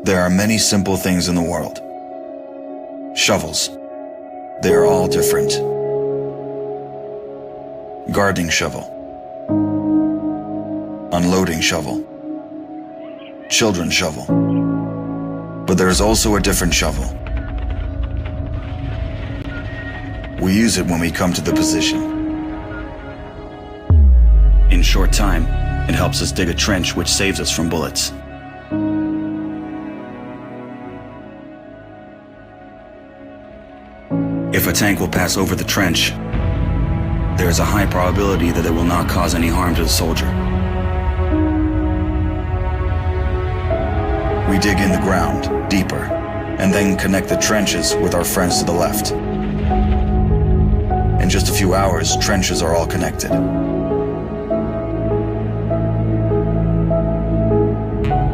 There are many simple things in the world. Shovels. They are all different. Gardening shovel. Unloading shovel. Children's shovel. But there is also a different shovel. We use it when we come to the position. In short time, it helps us dig a trench which saves us from bullets. If a tank will pass over the trench, there is a high probability that it will not cause any harm to the soldier. We dig in the ground, deeper, and then connect the trenches with our friends to the left. In just a few hours, trenches are all connected.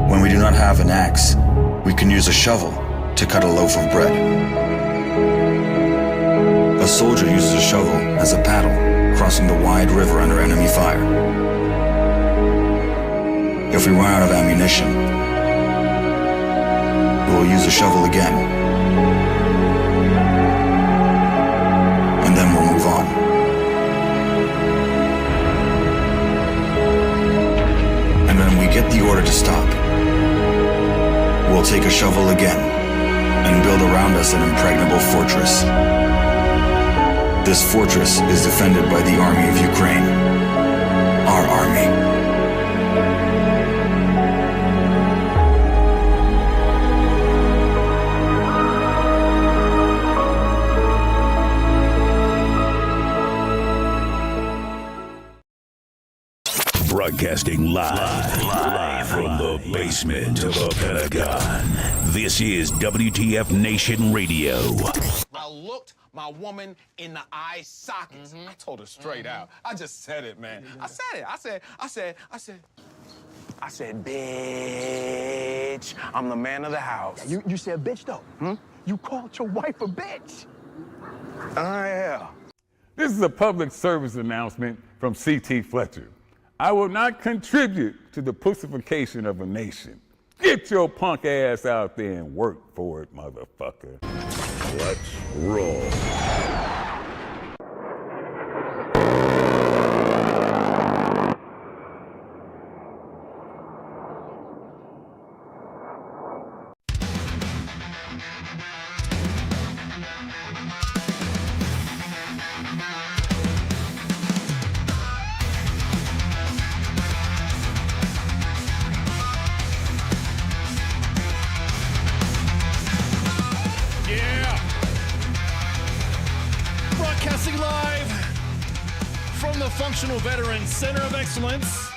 When we do not have an axe, we can use a shovel to cut a loaf of bread. A soldier uses a shovel as a paddle, crossing the wide river under enemy fire. If we run out of ammunition, we will use a shovel again, and then we'll move on. And when we get the order to stop, we'll take a shovel again and build around us an impregnable fortress. This fortress is defended by the army of Ukraine, our army. Broadcasting live from the basement of the Pentagon. This is WTF Nation Radio. I looked my woman in the eye sockets. I told her straight out. I just said it, man. I said it. I said, bitch, I'm the man of the house. You said bitch, though. You called your wife a bitch. Yeah. This is a public service announcement from C.T. Fletcher. I will not contribute to the pussification of a nation. Get your punk ass out there and work for it, motherfucker. Let's roll. Broadcasting live from the Functional Veterans Center of Excellence,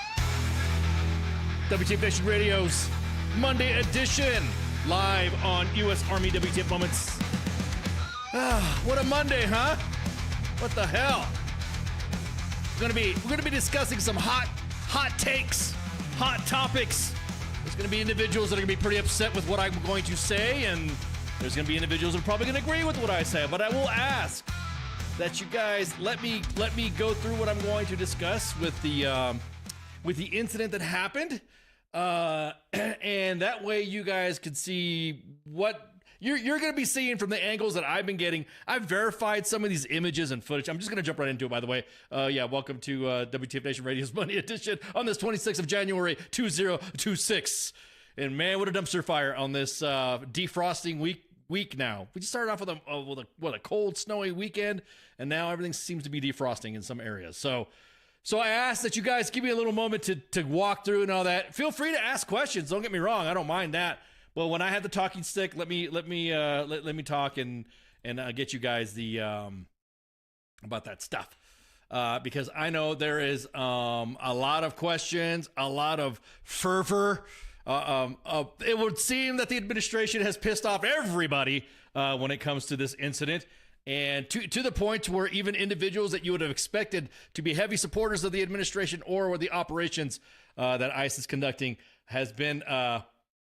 W.T.F Nation Radio's Monday edition, live on U.S. Army W.T.F Moments. What a Monday, huh? What the hell? We're gonna be discussing some hot takes, hot topics. There's gonna be individuals that are gonna be pretty upset with what I'm going to say, and there's gonna be individuals that are probably gonna agree with what I say. But I will ask that you guys let me go through what I'm going to discuss with the incident that happened, and that way you guys can see what you're going to be seeing from the angles that I've been getting. I've verified some of these images and footage. I'm just going to jump right into it, by the way. Welcome to WTF Nation Radio's Monday edition on this 26th of January, 2026. And man, what a dumpster fire on this defrosting week now. We just started off with a cold, snowy weekend, and now everything seems to be defrosting in some areas. So I ask that you guys give me a little moment to walk through and all that. Feel free to ask questions. Don't get me wrong. I don't mind that. But when I have the talking stick, let me talk and get you guys the about that stuff. Because I know there is a lot of questions, a lot of fervor. It would seem that the administration has pissed off everybody when it comes to this incident, and to the point where even individuals that you would have expected to be heavy supporters of the administration or the operations that ICE is conducting has been,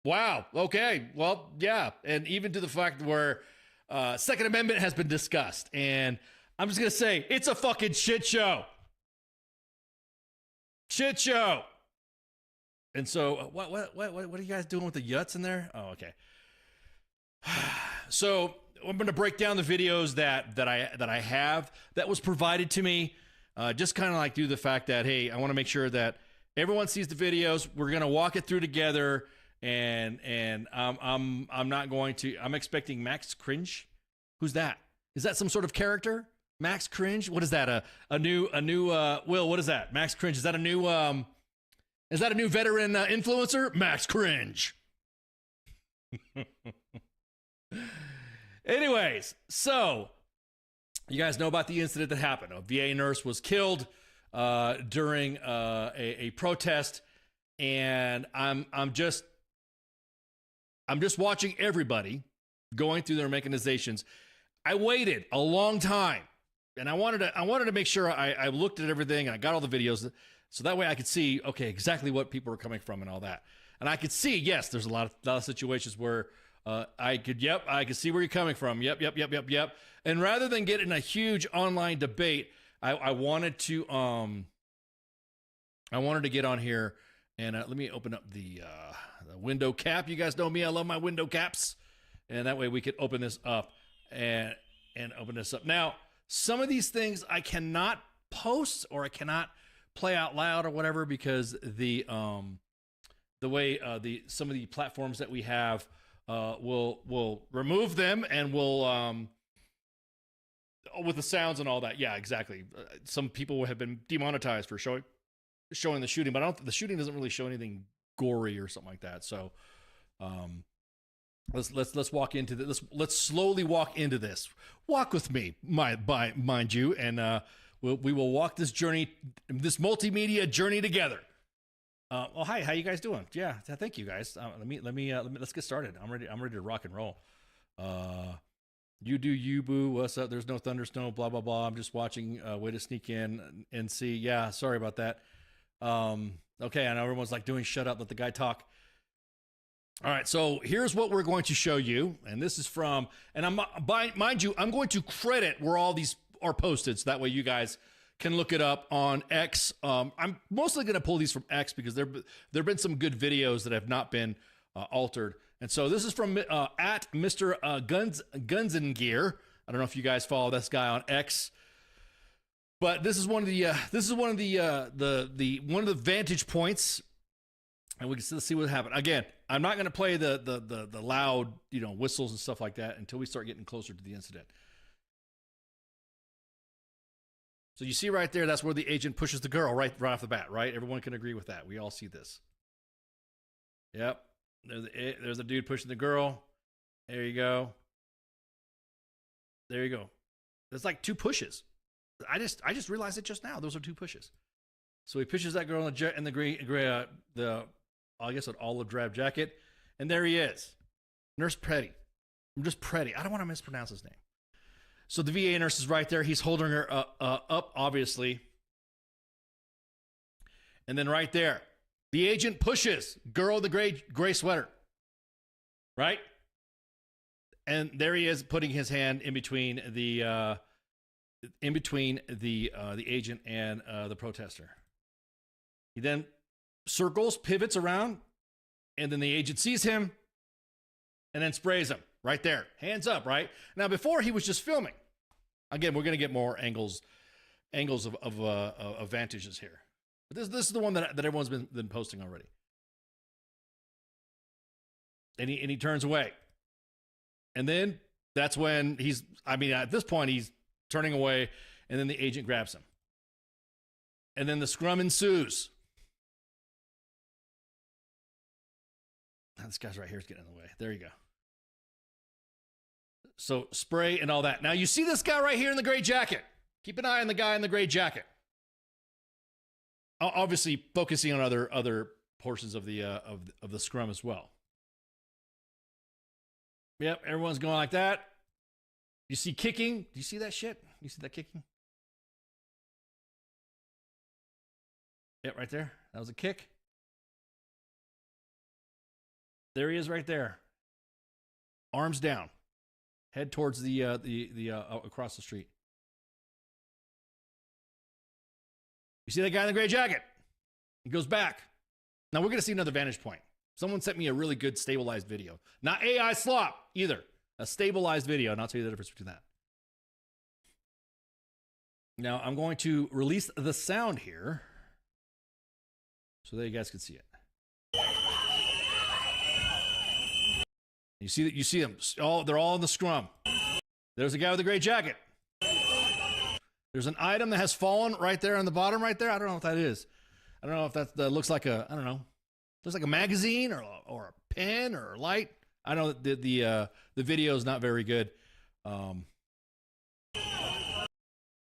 wow, okay, well, yeah, and even to the fact where Second Amendment has been discussed, and I'm just gonna say it's a fucking shit show. Shit show. And so, what are you guys doing with the yuts in there? Oh, okay. So I'm going to break down the videos that I have that was provided to me. Just kind of like do the fact that, hey, I want to make sure that everyone sees the videos. We're going to walk it through together, and I'm not going to. I'm expecting Max Cringe. Who's that? Is that some sort of character? Max Cringe? What is that? A new Will, what is that? Max Cringe. Is that a new veteran influencer? Max Cringe. Anyways, so you guys know about the incident that happened. A VA nurse was killed during a protest, and I'm just watching everybody going through their mechanizations. I waited a long time, and I wanted to make sure I looked at everything and I got all the videos, so that way I could see, okay, exactly what people were coming from and all that. And I could see, yes, there's a lot of situations where I could see where you're coming from. Yep. And rather than get in a huge online debate, I wanted to get on here and let me open up the window cap. You guys know me, I love my window caps, and that way we could open this up and open this up. Now, some of these things I cannot post or I cannot play out loud or whatever because the way some of the platforms that we have will remove them and will with the sounds and all that. Yeah, exactly. Some people have been demonetized for showing the shooting, but the shooting doesn't really show anything gory or something like that. So let's walk into this. Let's slowly walk into this. Walk with me, mind you, and we will walk this journey, this multimedia journey together. Oh, hi, how you guys doing? Yeah, thank you guys. Let's get started. I'm ready to rock and roll. You do you, boo. What's up? There's no thunder, snow, blah, blah, blah. I'm just watching, way to sneak in and see. Yeah, sorry about that. Okay, I know everyone's like doing shut up, let the guy talk. All right, so here's what we're going to show you. And this is from, and mind you, I'm going to credit where all these are posted, so that way you guys can look it up on X. I'm mostly going to pull these from X because there have been some good videos that have not been altered. And so this is from at Mr. Guns and Gear. I don't know if you guys follow this guy on X, but this is one of the vantage points, and we can see what happened. Again, I'm not going to play the loud whistles and stuff like that until we start getting closer to the incident. So you see right there, that's where the agent pushes the girl right off the bat, right? Everyone can agree with that. We all see this. Yep. There's a dude pushing the girl. There you go. There you go. There's like two pushes. I just realized it just now. Those are two pushes. So he pushes that girl in the gray I guess an olive drab jacket, and there he is, Nurse Pretty. I'm just Pretty. I don't want to mispronounce his name. So the VA nurse is right there. He's holding her up, obviously. And then right there, the agent pushes girl in the gray sweater. Right? And there he is putting his hand in between the agent and the protester. He then circles, pivots around, and then the agent sees him and then sprays him right there. Hands up, right? Now, before he was just filming. Again, we're going to get more angles of vantages here. But this is the one that everyone's been posting already. And he turns away. And then that's when at this point, he's turning away, and then the agent grabs him. And then the scrum ensues. Now, this guy's right here is getting in the way. There you go. So spray and all that. Now you see this guy right here in the gray jacket. Keep an eye on the guy in the gray jacket. Obviously focusing on other portions of the scrum as well. Yep, everyone's going like that. You see kicking. Do you see that shit? You see that kicking? Yep, right there. That was a kick. There he is right there. Arms down. Head towards the across the street. You see that guy in the gray jacket? He goes back. Now we're going to see another vantage point. Someone sent me a really good stabilized video. Not AI slop either. A stabilized video, and I'll tell you the difference between that. Now I'm going to release the sound here so that you guys can see it. You see that? You see them all? They're all in the scrum. There's a guy with a gray jacket. There's an item that has fallen right there on the bottom, right there. I don't know what that is. I don't know if that looks like a. I don't know. Looks like a magazine or a pen or a light. I know that the video is not very good. Then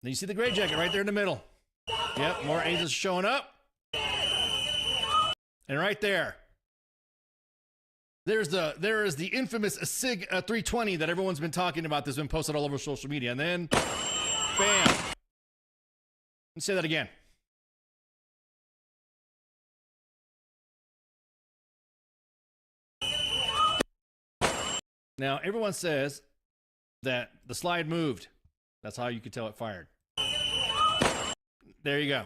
you see the gray jacket right there in the middle. Yep, more angels showing up. And right there. There is the infamous SIG 320 that everyone's been talking about that's been posted all over social media. And then, bam. Let's say that again. Now, everyone says that the slide moved. That's how you could tell it fired. There you go.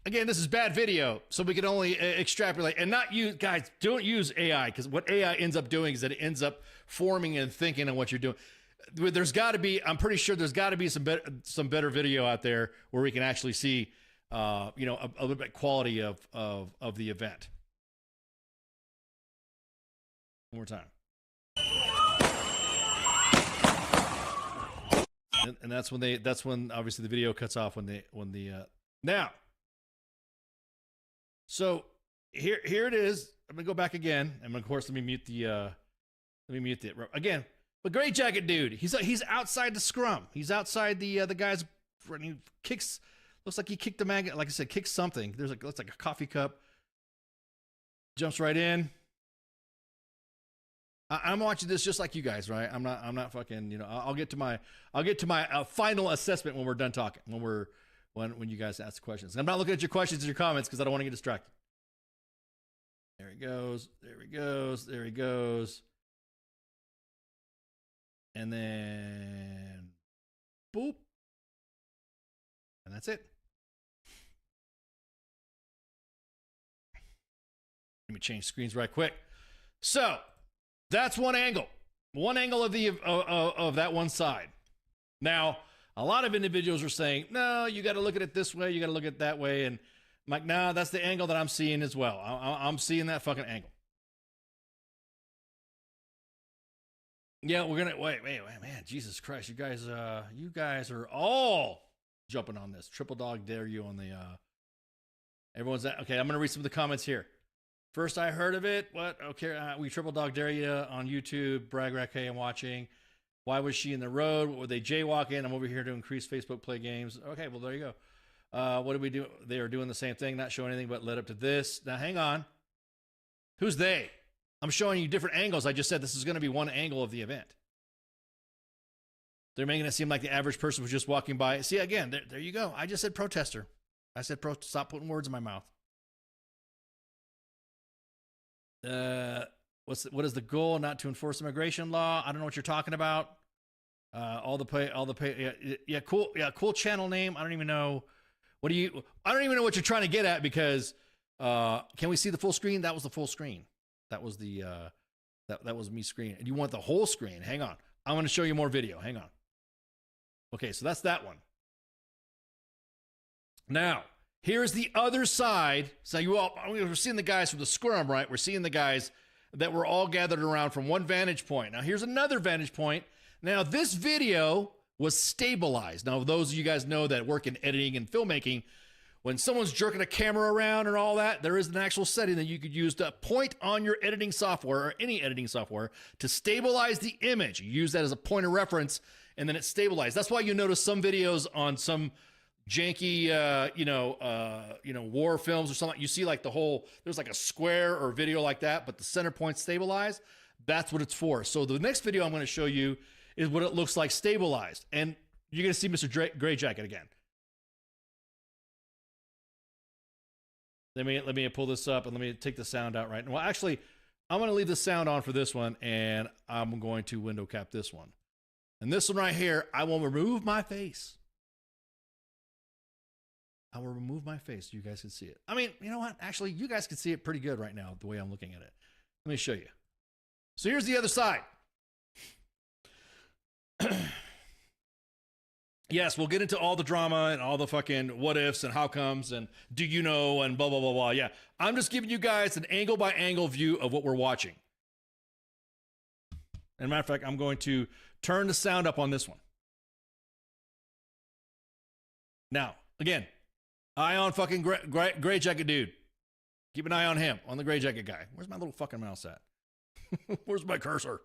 Again, this is bad video, so we can only extrapolate and not use, guys, don't use AI, because what AI ends up doing is that it ends up forming and thinking on what you're doing. There's got to be, I'm pretty sure there's got to be some better video out there where we can actually see, a little bit quality of the event. One more time. And that's when obviously the video cuts off now. So here it is. I'm gonna go back again, and of course let me mute it again. But gray jacket dude, he's outside the scrum. He's outside the guy's. And he kicks. Looks like he kicked the magnet. Like I said, kicks something. Looks like a coffee cup. Jumps right in. I'm watching this just like you guys, right? I'm not fucking. I'll get to my final assessment when we're done talking. When you guys ask questions. I'm not looking at your questions and your comments because I don't want to get distracted. There he goes. There he goes. There he goes. And then boop. And that's it. Let me change screens right quick. So that's one angle. One angle of of that one side. Now, a lot of individuals are saying, no, you got to look at it this way. You got to look at it that way. And I'm like, nah, that's the angle that I'm seeing as well. I'm seeing that fucking angle. Yeah, we're going to wait, man, Jesus Christ. You guys are all jumping on this. Triple dog dare you on the, everyone's at, okay. I'm going to read some of the comments here. First I heard of it. What? Okay. We triple dog dare you on YouTube. Brag rack. Hey, I'm watching. Why was she in the road? What were they jaywalking? I'm over here to increase Facebook play games. Okay, well, there you go. What did we do? They are doing the same thing, not showing anything but led up to this. Now, hang on. Who's they? I'm showing you different angles. I just said this is going to be one angle of the event. They're making it seem like the average person was just walking by. See, again, there you go. I just said protester. I said stop putting words in my mouth. What is the goal? Not to enforce immigration law. I don't know what you're talking about. All the pay. Yeah, cool. Yeah, cool channel name. I don't even know. I don't even know what you're trying to get at because, can we see the full screen? That was the full screen. That was the, that was me screen. And you want the whole screen. Hang on. I'm going to show you more video. Hang on. Okay. So that's that one. Now, here's the other side. So we're seeing the guys from the scrum, right? We're seeing the guys that were all gathered around from one vantage point. Now, here's another vantage point. Now, this video was stabilized. Now, those of you guys know that work in editing and filmmaking, when someone's jerking a camera around and all that, there is an actual setting that you could use to point on your editing software or any editing software to stabilize the image. You use that as a point of reference, and then it's stabilized. That's why you notice some videos on some janky, war films or something. You see like there's like a square or video like that, but the center point stabilized. That's what it's for. So the next video I'm going to show you is what it looks like stabilized. And you're going to see Mr. Gray Jacket again. Let me pull this up and let me take the sound out right now. Well, actually, I'm going to leave the sound on for this one, and I'm going to window cap this one. And this one right here, I will remove my face. I will remove my face so you guys can see it. I mean, you know what? Actually, you guys can see it pretty good right now, the way I'm looking at it. Let me show you. So here's the other side. Yes, we'll get into all the drama and all the fucking what ifs and how comes and do you know and blah, blah, blah, blah. Yeah, I'm just giving you guys an angle by angle view of what we're watching. As a matter of fact, I'm going to turn the sound up on this one. Now, again, eye on fucking gray jacket dude. Keep an eye on him, on the gray jacket guy. Where's my little fucking mouse at? Where's my cursor?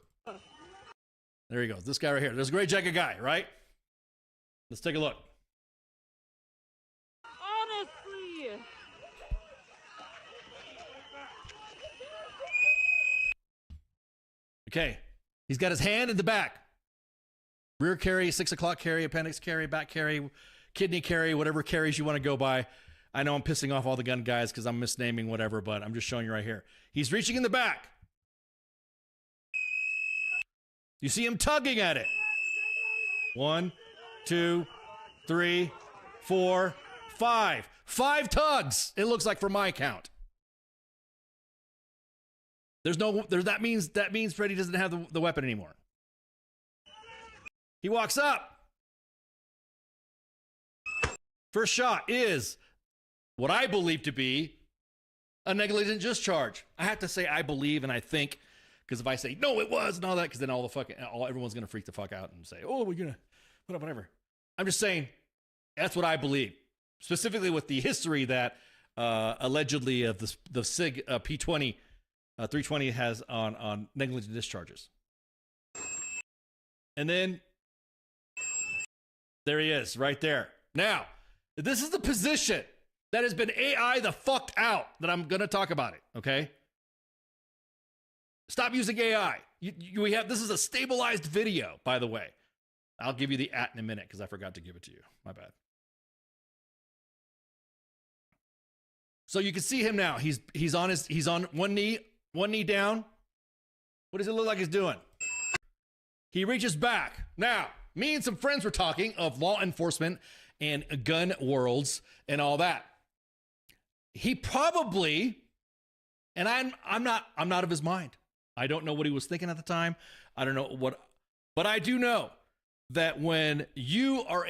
There he goes. This guy right here. There's a gray jacket guy, right? Let's take a look. Honestly. Okay. He's got his hand in the back. Rear carry, 6 o'clock carry, appendix carry, back carry, kidney carry, whatever carries you want to go by. I know I'm pissing off all the gun guys because I'm misnaming whatever, but I'm just showing you right here. He's reaching in the back. You see him tugging at it. 1, 2, 3, 4, 5. 5 tugs, it looks like, for my count. That means Freddy doesn't have the weapon anymore. He walks up. First shot is what I believe to be a negligent discharge. I have to say I believe and I think, because if I say no, it was and all that, because then everyone's gonna freak the fuck out and say, oh, we're gonna put up whatever. I'm just saying that's what I believe, specifically with the history that allegedly of the SIG P20 320 has on negligent discharges. And then there he is, right there. Now, this is the position that has been AI the fucked out that I'm going to talk about it, okay? Stop using AI. This is a stabilized video, by the way. I'll give you the @ in a minute because I forgot to give it to you. My bad. So you can see him now. He's on one knee down. What does it look like he's doing? He reaches back. Now, me and some friends were talking of law enforcement and gun worlds and all that. He probably, and I'm not of his mind. I don't know what he was thinking at the time. I don't know what, but I do know that when you are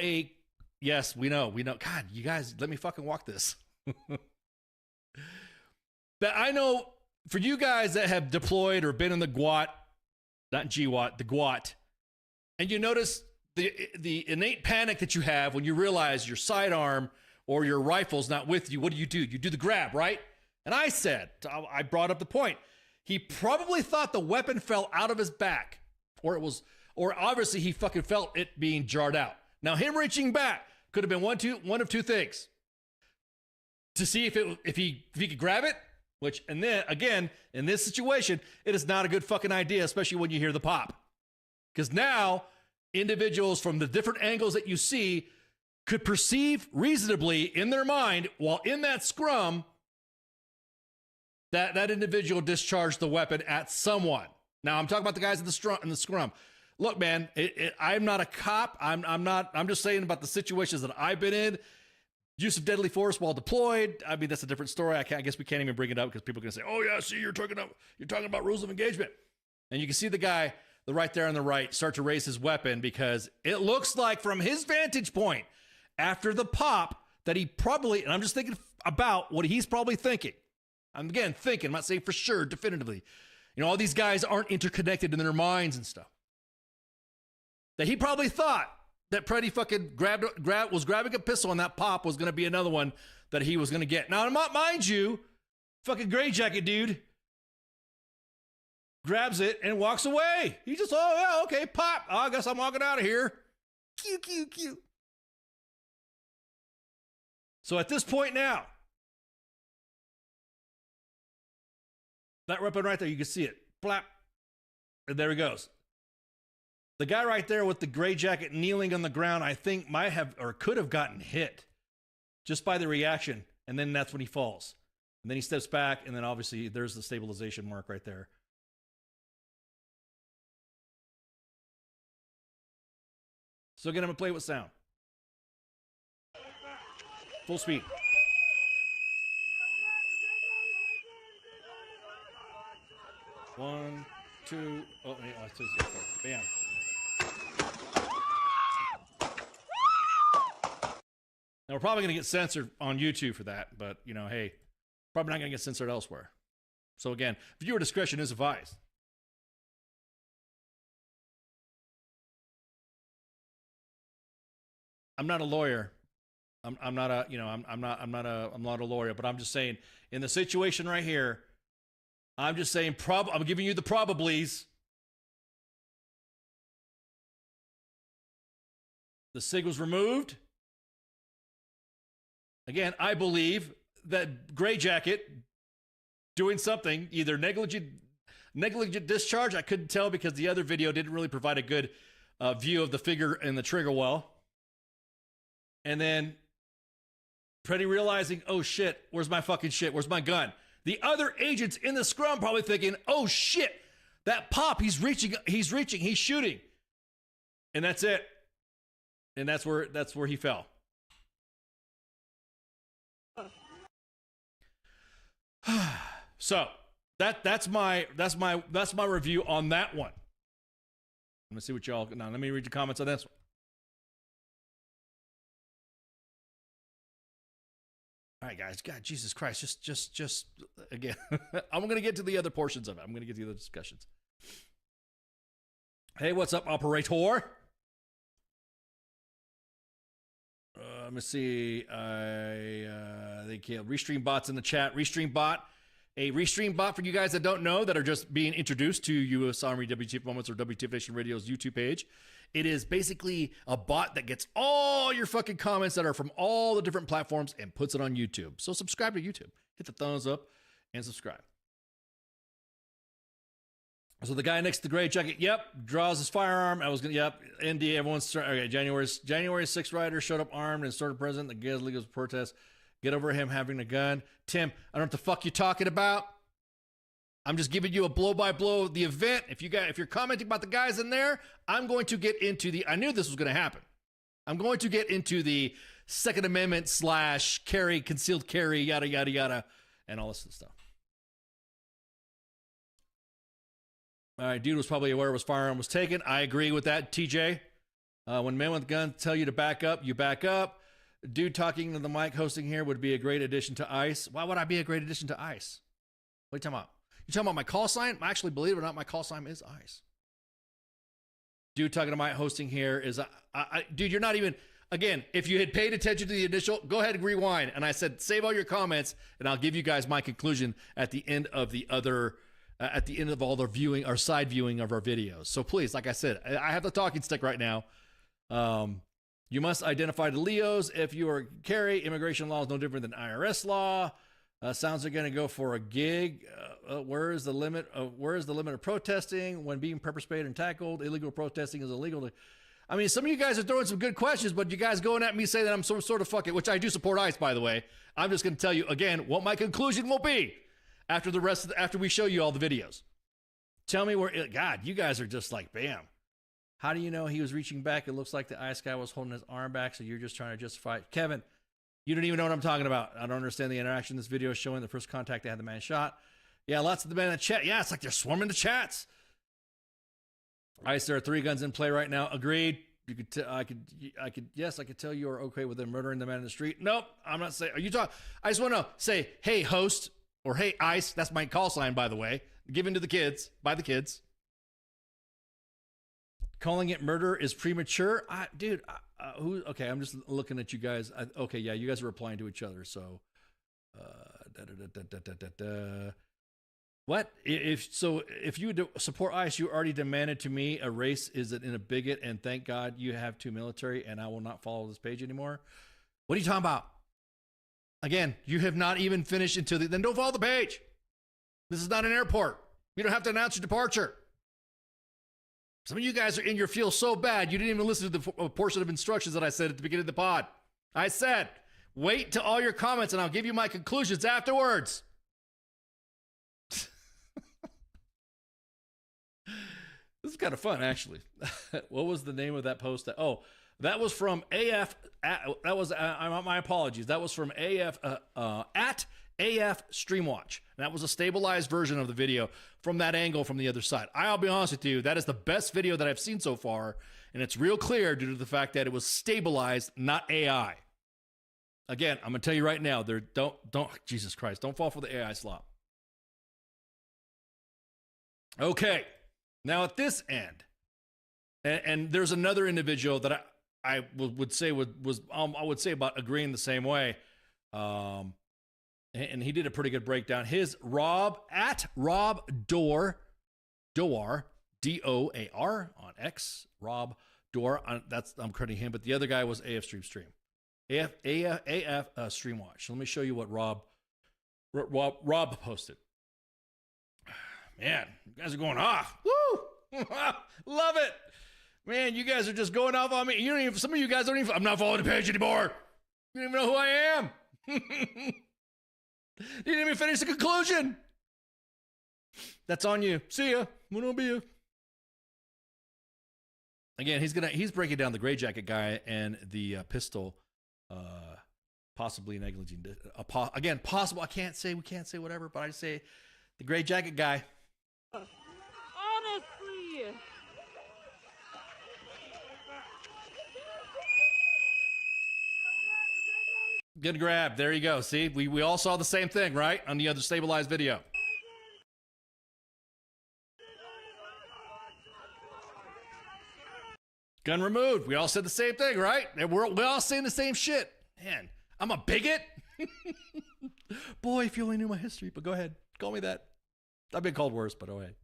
yes, we know. God, you guys, let me fucking walk this. That I know for you guys that have deployed or been in the GWAT, not GWAT, the GWAT, and you notice the innate panic that you have when you realize your sidearm or your rifle's not with you. What do? You do the grab, right? And I brought up the point. He probably thought the weapon fell out of his back, or obviously he fucking felt it being jarred out. Now him reaching back could have been one of two things: to see if he could grab it, and then again in this situation, it is not a good fucking idea, especially when you hear the pop, because now individuals from the different angles that you see could perceive reasonably in their mind while in that scrum that individual discharged the weapon at someone. Now I'm talking about the guys in the scrum. Look, man, I'm not a cop. I'm just saying about the situations that I've been in. Use of deadly force while deployed. I mean, that's a different story. I guess we can't even bring it up because people are going to say, "Oh yeah, see, you're talking about rules of engagement." And you can see the guy, right there on the right, start to raise his weapon because it looks like from his vantage point after the pop that he probably, and I'm just thinking about what he's probably thinking. I'm again thinking, I'm not saying for sure, definitively. All these guys aren't interconnected in their minds and stuff. That he probably thought that Freddy fucking was grabbing a pistol and that pop was going to be another one that he was going to get. Now, mind you, fucking gray jacket dude grabs it and walks away. He just, oh yeah, okay, pop. I guess I'm walking out of here. Cute. So at this point now, that weapon right there, you can see it. Blap. And there he goes. The guy right there with the gray jacket kneeling on the ground, I think might have or could have gotten hit just by the reaction. And then that's when he falls. And then he steps back, and then obviously there's the stabilization mark right there. So again, I'm going to play with sound. Full speed. One, two, oh, yeah, it's just, bam. Now, we're probably going to get censored on YouTube for that, but, you know, hey, probably not going to get censored elsewhere. So, again, viewer discretion is advised. I'm not a lawyer. I'm not a lawyer, but I'm just saying, in the situation right here, I'm just saying, I'm giving you the probablys. The SIG was removed. Again, I believe that Gray Jacket doing something, either negligent discharge, I couldn't tell because the other video didn't really provide a good view of the figure in the trigger well. And then Pretty realizing, oh shit, where's my fucking shit? Where's my gun? The other agents in the scrum probably thinking, oh shit, that pop, he's reaching, he's shooting. And that's it. And that's where he fell. So that's my review on that one. Let me see what y'all, now let me read the comments on this one. All right, guys. God, Jesus Christ. Just again, I'm going to get to the other portions of it. I'm going to get to the other discussions. Hey, what's up, operator? Let me see. They killed Restream bots in the chat. Restream bot. A Restream bot, for you guys that don't know, that are just being introduced to U.S. Army WTF Moments or W.T.F Nation Radio's YouTube page. It is basically a bot that gets all your fucking comments that are from all the different platforms and puts it on YouTube. So subscribe to YouTube. Hit the thumbs up and subscribe. So the guy next to the gray jacket, yep, draws his firearm. ND, everyone's, okay, January 6th rider showed up armed and started president. The guys legal protest. Get over him having a gun. Tim, I don't know what the fuck you're talking about. I'm just giving you a blow-by-blow of the event. If you're commenting about the guys in there, I'm going to get into I knew this was going to happen. I'm going to get into the Second Amendment / carry, concealed carry, yada, yada, yada, and all this stuff. All right, dude was probably aware his firearm was taken. I agree with that, TJ. When men with guns tell you to back up, you back up. Dude talking to the mic hosting here would be a great addition to ICE. Why would I be a great addition to ICE? What are you talking about? You talking about my call sign? Actually, believe it or not, my call sign is ICE. Dude talking to my hosting here is, dude, you're not even, again, if you had paid attention to the initial, go ahead and rewind. And I said, save all your comments and I'll give you guys my conclusion at the end of the other, at the end of all the viewing or side viewing of our videos. So please, like I said, I have the talking stick right now. You must identify the Leos if you are carry. Immigration law is no different than IRS law. Sounds are going to go for a gig. Where is the limit of protesting when being pepper sprayed and tackled? Illegal protesting is illegal. I mean, some of you guys are throwing some good questions, but you guys going at me saying that I'm some sort of fucking, which I do support ICE, by the way. I'm just going to tell you again what my conclusion will be after after we show you all the videos. Tell me where. God, you guys are just like, bam. How do you know he was reaching back? It looks like the ICE guy was holding his arm back, so you're just trying to justify it. Kevin, you don't even know what I'm talking about. I don't understand the interaction this video is showing. The first contact, they had the man shot. Yeah, lots of the men in the chat. Yeah, it's like they're swarming the chats. ICE, there are 3 guns in play right now. Agreed. You could. I could tell you are okay with them murdering the man in the street. Nope, I'm not saying. Are you talking? I just want to say, hey, host, or hey, ICE. That's my call sign, by the way. Given to the kids by the kids. Calling it murder is premature. Dude, okay, I'm just looking at you guys. Okay, yeah, you guys are replying to each other. So, what? If you would support ICE, you already demanded to me a race is it in a bigot, and thank God you have 2 military, and I will not follow this page anymore. What are you talking about? Again, you have not even finished then don't follow the page. This is not an airport. You don't have to announce your departure. Some of you guys are in your field so bad, you didn't even listen to the portion of instructions that I said at the beginning of the pod. I said, wait till all your comments and I'll give you my conclusions afterwards. This is kind of fun, actually. What was the name of that post? That was from AF. That was my apologies. That was from AF at AF Streamwatch. And that was a stabilized version of the video from that angle from the other side. I'll be honest with you, that is the best video that I've seen so far, and it's real clear due to the fact that it was stabilized, not AI. Again, I'm gonna tell you right now, don't Jesus Christ, don't fall for the AI slop. Okay, now at this end, and there's another individual that I would say I would say about agreeing the same way, and he did a pretty good breakdown. His Rob Doar DOAR on X, Rob Doar. That's I'm crediting him, but the other guy was AF Stream. AF Streamwatch. Let me show you what Rob posted. Man, you guys are going off. Woo! Love it. Man, you guys are just going off on me. You don't even, some of you guys don't even, I'm not following the page anymore. You don't even know who I am. You didn't even finish the conclusion. That's on you. See ya. We don't be you. Again, he's breaking down the gray jacket guy and the pistol, possibly negligent. Again, possible. We can't say whatever, but I say the gray jacket guy. Honestly. Good grab. There you go. See, we all saw the same thing, right? On the other stabilized video. Gun removed. We all said the same thing, right? And we're all saying the same shit. Man, I'm a bigot. Boy, if you only knew my history. But go ahead. Call me that. I've been called worse, but go ahead.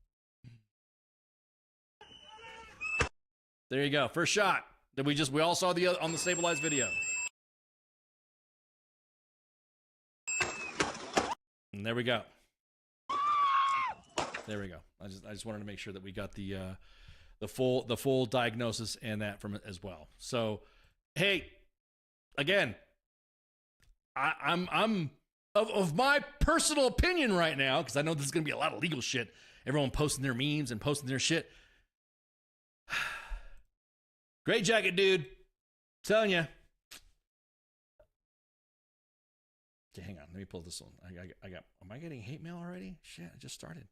There you go. First shot. That we all saw on the stabilized video. And there we go. There we go. I just wanted to make sure that we got the full diagnosis and that from it as well. So, hey, again, I'm of my personal opinion right now, because I know this is gonna be a lot of legal shit. Everyone posting their memes and posting their shit. Great jacket, dude. I'm telling you. Okay, hang on. Let me pull this one. I got. Am I getting hate mail already? Shit, I just started.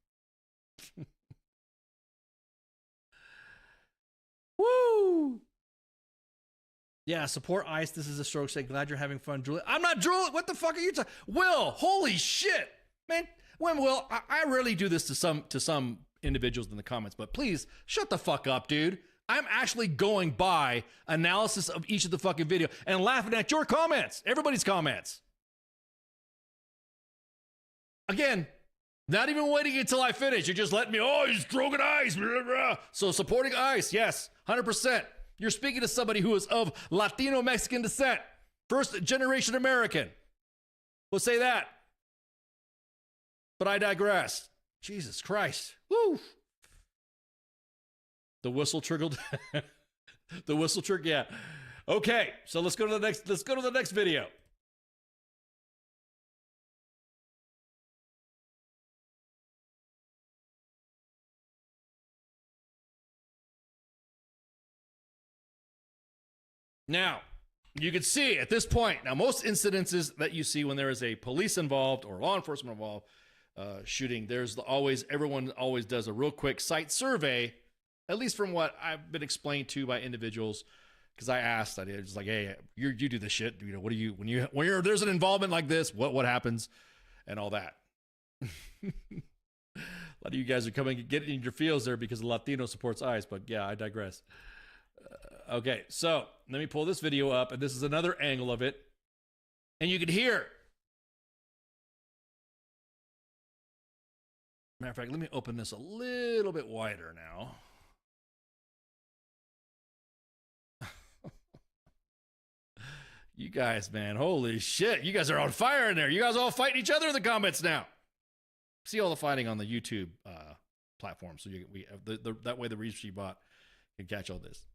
Woo! Yeah, support ICE. This is a stroke sake. Glad you're having fun, drooling. I'm not drooling. What the fuck are you talking? Will, holy shit, man. When Will, I rarely do this to some individuals in the comments, but please shut the fuck up, dude. I'm actually going by analysis of each of the fucking video and laughing at your comments, everybody's comments. Again, not even waiting until I finish. You're just letting me, oh, he's stroking ICE. Blah, blah. So supporting ICE, yes, 100%. You're speaking to somebody who is of Latino Mexican descent. First generation American. We'll say that. But I digress. Jesus Christ. Woo. The whistle triggered. The whistle triggered, yeah. Okay, so let's go to the next video. Now, you can see at this point, now most incidences that you see when there is a police involved or law enforcement involved shooting, everyone always does a real quick site survey, at least from what I've been explained to by individuals, because I asked, I was just like, hey, you do this shit, you know, what do you, when there's an involvement like this, what happens and all that. A lot of you guys are getting in your feels there because Latino supports ICE, but yeah, I digress. Okay, so let me pull this video up, and this is another angle of it, and you can hear. Matter of fact, let me open this a little bit wider now. You guys, man, holy shit. You guys are on fire in there. You guys all fighting each other in the comments now. See all the fighting on the YouTube platform, so that way the reach bot can catch all this.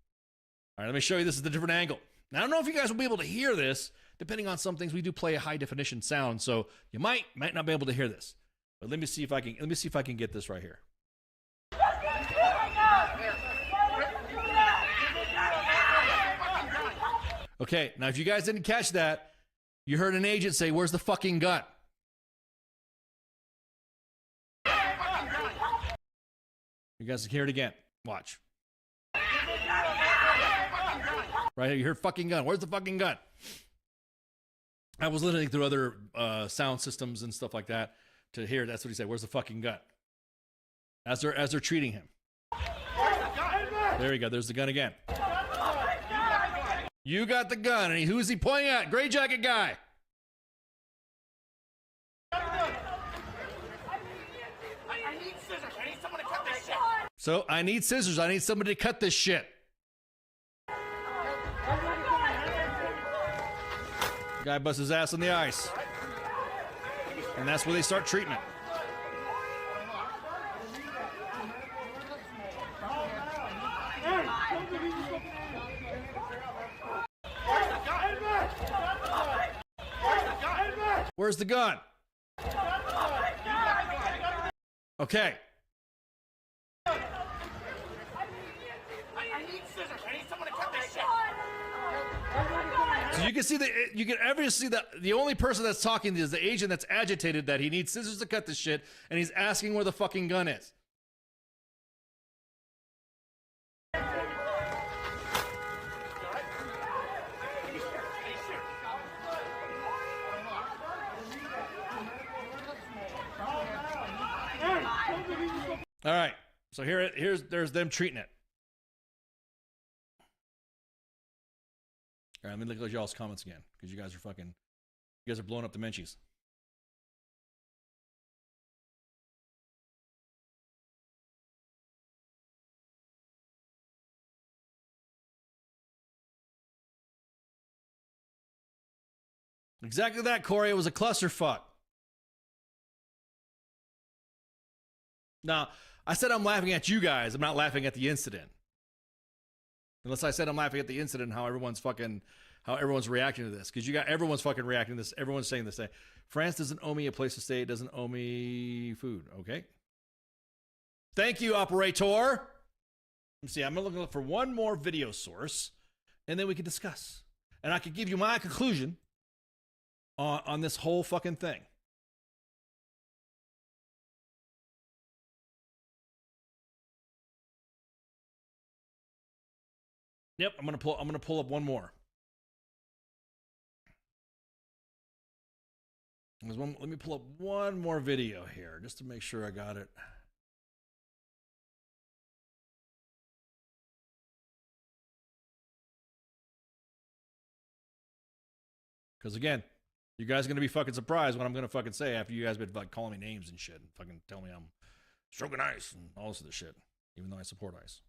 All right, let me show you. This is the different angle. Now, I don't know if you guys will be able to hear this. Depending on some things, we do play a high definition sound, so you might not be able to hear this. But let me see if I can get this right here. Okay, now if you guys didn't catch that, you heard an agent say, "Where's the fucking gun?" You guys can hear it again. Watch. Right here, you heard fucking gun. Where's the fucking gun? I was listening through other sound systems and stuff like that to hear. That's what he said. Where's the fucking gun? As they're treating him. There you go. There's the gun again. You got the gun. And who is he pointing at? Gray jacket guy. So I need scissors. I need somebody to cut this shit. Guy busts his ass on the ice. And that's where they start treatment. Where's the gun? Okay. So you can see you can ever see that the only person that's talking is the agent that's agitated that he needs scissors to cut this shit, and he's asking where the fucking gun is. All right, so there's them treating it. All right, let me look at y'all's comments again, because you guys are blowing up the Menchies. Exactly that, Corey. It was a clusterfuck. Now, I said I'm laughing at you guys. I'm not laughing at the incident. Unless I said I'm laughing at the incident and how everyone's reacting to this. Because everyone's fucking reacting to this. Everyone's saying this thing. France doesn't owe me a place to stay. It doesn't owe me food. Okay. Thank you, operator. Let me see. I'm going to look for one more video source, and then we can discuss. And I could give you my conclusion on this whole fucking thing. Yep, I'm gonna pull up one more. Let me pull up one more video here just to make sure I got it. Because again, you guys are gonna be fucking surprised what I'm gonna fucking say after you guys been like calling me names and shit and fucking tell me I'm stroking ICE and all this other shit, even though I support ICE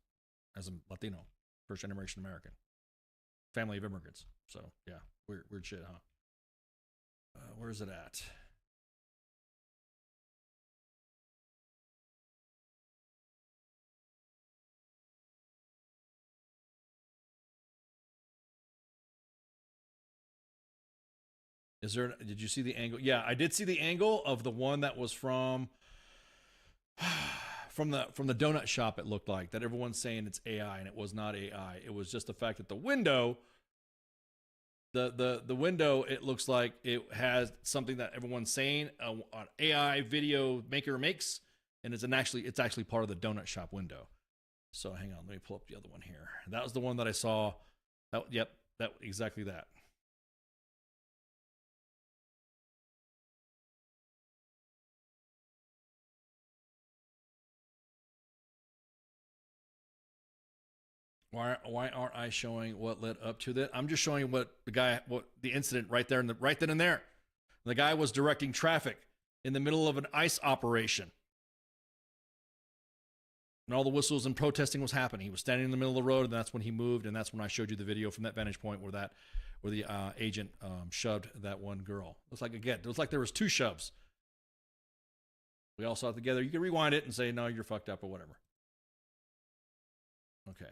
as a Latino. First generation American. Family of immigrants. So, yeah. Weird shit, huh? Where is it at? Did you see the angle? Yeah, I did see the angle of the one that was from the donut shop. It looked like that everyone's saying it's AI, and it was not AI. It was just the fact that the window, the window, it looks like it has something that everyone's saying an AI video maker makes, and it's actually part of the donut shop window. So hang on, let me pull up the other one here. That was the one that I saw. Exactly that. Why aren't I showing what led up to that? I'm just showing what the incident right there right then and there. The guy was directing traffic in the middle of an ICE operation. And all the whistles and protesting was happening. He was standing in the middle of the road, and that's when he moved, and that's when I showed you the video from that vantage point where the agent shoved that one girl. It looks like there was two shoves. We all saw it together. You can rewind it and say, no, you're fucked up or whatever. Okay.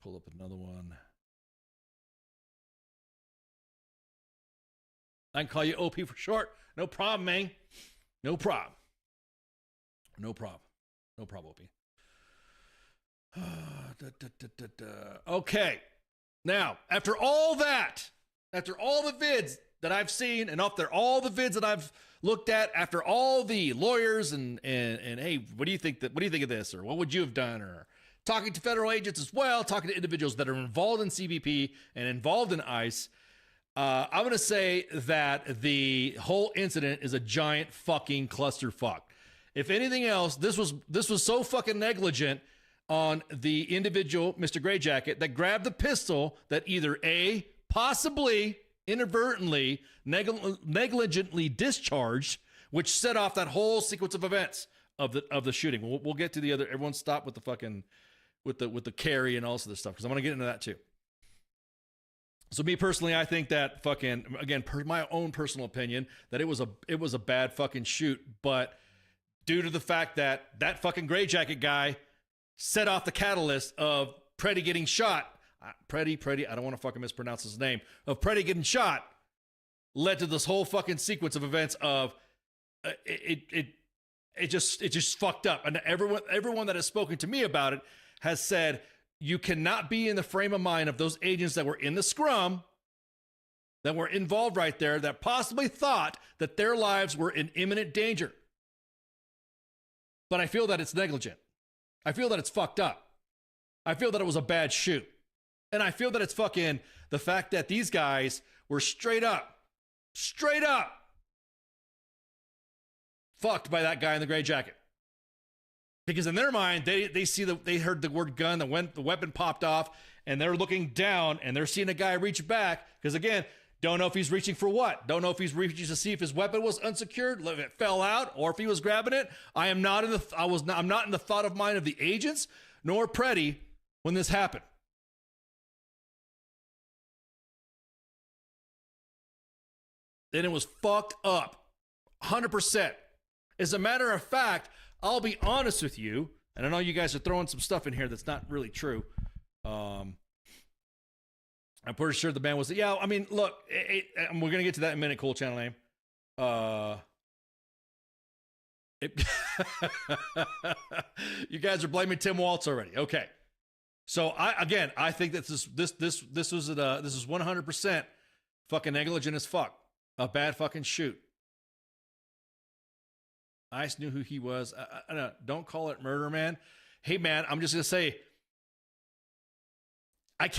Pull up another one. I can call you OP for short. No problem, man. No problem. No problem. No problem, OP. Okay. Now, after all that, after all the vids that I've seen, and after all the vids that I've looked at, after all the lawyers and hey, what do you think of this, or what would you have done, or talking to federal agents as well, talking to individuals that are involved in CBP and involved in ICE, I'm going to say that the whole incident is a giant fucking clusterfuck. If anything else, this was so fucking negligent on the individual, Mr. Gray Jacket, that grabbed the pistol that either A, possibly inadvertently, negligently discharged, which set off that whole sequence of events of the shooting. We'll get to the other. Everyone stop with the fucking with the carry and all this other stuff, because I'm gonna get into that too. So me personally, I think that fucking, again, my own personal opinion, that it was a bad fucking shoot, but due to the fact that that fucking Gray Jacket guy set off the catalyst of Preddy getting shot. Preddy, I don't want to fucking mispronounce his name, of Preddy getting shot, led to this whole fucking sequence of events of it just fucked up. And everyone that has spoken to me about it has said, you cannot be in the frame of mind of those agents that were in the scrum, that were involved right there, that possibly thought that their lives were in imminent danger. But I feel that it's negligent. I feel that it's fucked up. I feel that it was a bad shoot. And I feel that it's fucking the fact that these guys were straight up fucked by that guy in the gray jacket. Because in their mind, they heard the word gun, the weapon popped off, and they're looking down and they're seeing a guy reach back. Because again, don't know if he's reaching for what. Don't know if he's reaching to see if his weapon was unsecured, if it fell out, or if he was grabbing it. I'm not in the thought of mind of the agents nor Preddy when this happened. And it was fucked up, 100%. As a matter of fact, I'll be honest with you, and I know you guys are throwing some stuff in here that's not really true. I'm pretty sure the man was, yeah, I mean, look, we're going to get to that in a minute, cool channel name. You guys are blaming Tim Waltz already. Okay. So I think that this was 100% fucking negligent as fuck. A bad fucking shoot. ICE knew who he was. Don't call it murder, man. Hey, man, I'm just going to say, I'm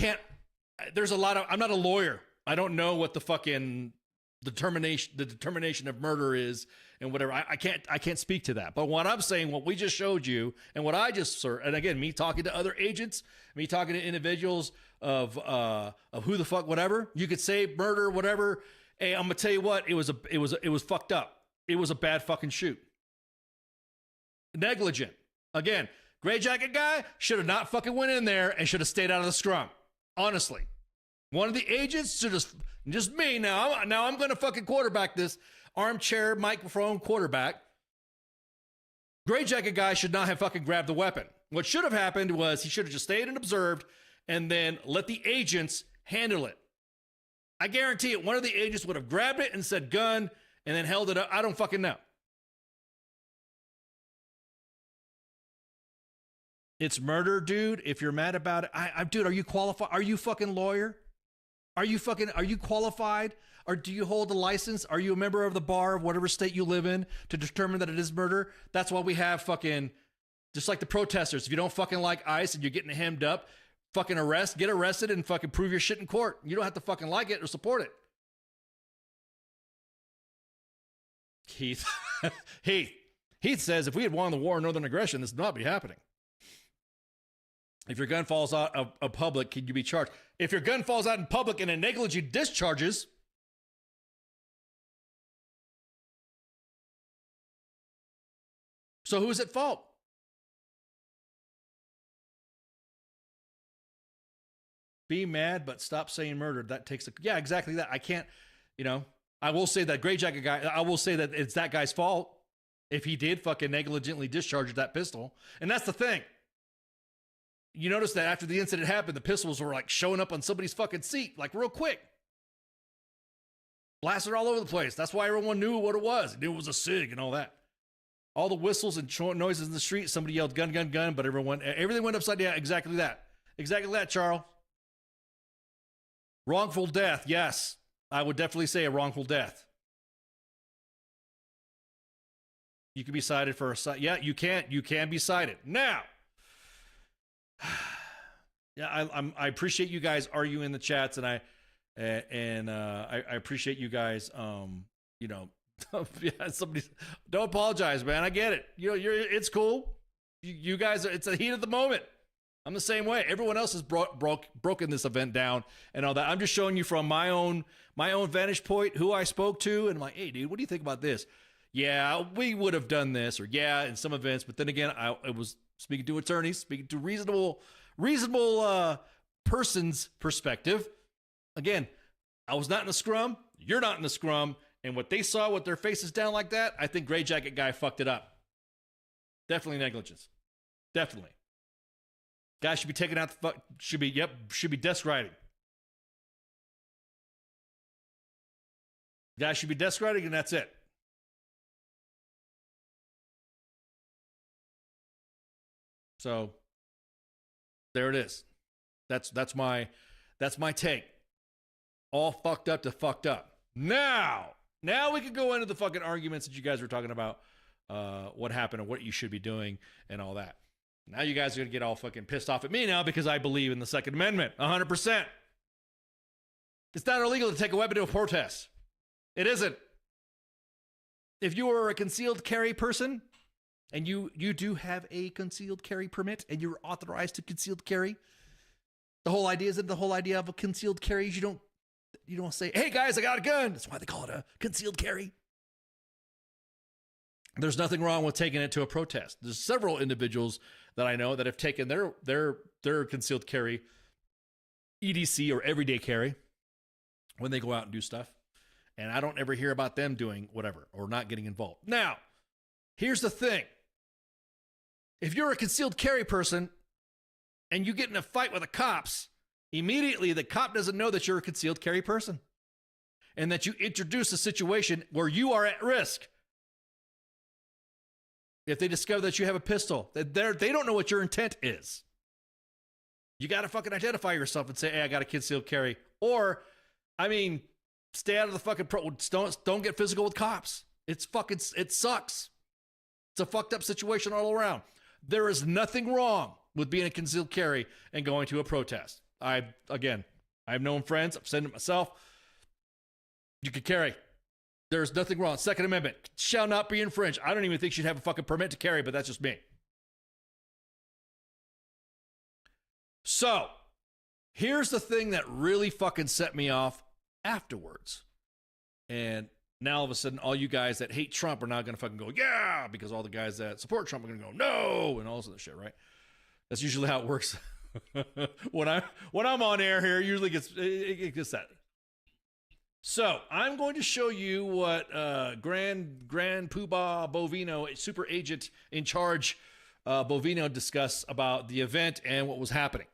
not a lawyer. I don't know what the fucking determination of murder is and whatever. I can't speak to that. But what I'm saying, what we just showed you, and what I just, and again, me talking to other agents, me talking to individuals of who the fuck, whatever, you could say murder, whatever. Hey, I'm gonna tell you what, it was fucked up. It was a bad fucking shoot. Negligent. Again, gray jacket guy should have not fucking went in there and should have stayed out of the scrum. Honestly, one of the agents should just me now. I'm going to fucking quarterback this armchair microphone quarterback. Gray jacket guy should not have fucking grabbed the weapon. What should have happened was he should have just stayed and observed and then let the agents handle it. I guarantee it. One of the agents would have grabbed it and said gun and then held it up. I don't fucking know. It's murder, dude. If you're mad about it, dude, are you qualified? Are you fucking lawyer? Are you qualified? Or do you hold a license? Are you a member of the bar of whatever state you live in to determine that it is murder? That's why we have fucking, just like the protesters. If you don't fucking like ICE and you're getting hemmed up, fucking get arrested and fucking prove your shit in court. You don't have to fucking like it or support it. Heath says if we had won the war in Northern Aggression, this would not be happening. If your gun falls out of public, can you be charged? If your gun falls out in public and it negligently discharges, so who's at fault? Be mad, but stop saying murder. That takes yeah, exactly that. I can't, I will say that gray jacket guy, I will say that it's that guy's fault if he did fucking negligently discharge that pistol. And that's the thing. You notice that after the incident happened, the pistols were like showing up on somebody's fucking seat, like real quick. Blasted all over the place. That's why everyone knew what it was. They knew it was a SIG and all that. All the whistles and noises in the street, somebody yelled gun, gun, gun, but everything went upside down. Exactly that. Exactly that, Charles. Wrongful death, yes. I would definitely say a wrongful death. You can be cited for yeah, you can. You can be cited. Now, yeah, I appreciate you guys arguing in the chats, and I appreciate you guys. You know, yeah, somebody don't apologize, man. I get it. You know, it's cool. You guys, it's a heat of the moment. I'm the same way. Everyone else has broken this event down and all that. I'm just showing you from my own vantage point who I spoke to, and I'm like, hey, dude, what do you think about this? Yeah, we would have done this, or yeah, in some events. But then again, I was speaking to attorneys, speaking to reasonable person's perspective. Again, I was not in the scrum. You're not in the scrum. And what they saw with their faces down like that, I think Gray Jacket guy fucked it up. Definitely negligence. Definitely. Guy should be taken out should be desk riding. Guy should be desk riding, and that's it. So there it is. That's my take. All fucked up to fucked up. Now we can go into the fucking arguments that you guys were talking about, what happened and what you should be doing and all that. Now you guys are going to get all fucking pissed off at me now because I believe in the Second Amendment 100%. It's not illegal to take a weapon to a protest. It isn't. If you are a concealed carry person and you do have a concealed carry permit and you're authorized to concealed carry, the whole idea of a concealed carry is you don't say, hey guys, I got a gun. That's why they call it a concealed carry. There's nothing wrong with taking it to a protest. There's several individuals that I know that have taken their concealed carry, EDC or everyday carry, when they go out and do stuff. And I don't ever hear about them doing whatever or not getting involved. Now, here's the thing. If you're a concealed carry person and you get in a fight with the cops, immediately the cop doesn't know that you're a concealed carry person and that you introduce a situation where you are at risk. If they discover that you have a pistol, they don't know what your intent is. You got to fucking identify yourself and say, hey, I got a concealed carry. Or, I mean, stay out of the fucking don't get physical with cops. It sucks. It's a fucked up situation all around. There is nothing wrong with being a concealed carry and going to a protest. I've known friends, I've said it myself. You could carry. There's nothing wrong. Second Amendment shall not be infringed. I don't even think she'd have a fucking permit to carry, but that's just me. So, here's the thing that really fucking set me off afterwards. And now all of a sudden, all you guys that hate Trump are now going to fucking go, yeah, because all the guys that support Trump are going to go, no, and all this other shit, right? That's usually how it works. when I'm on air here, it gets that. So I'm going to show you what Grand Poobah Bovino, Super Agent in Charge Bovino, discussed about the event and what was happening.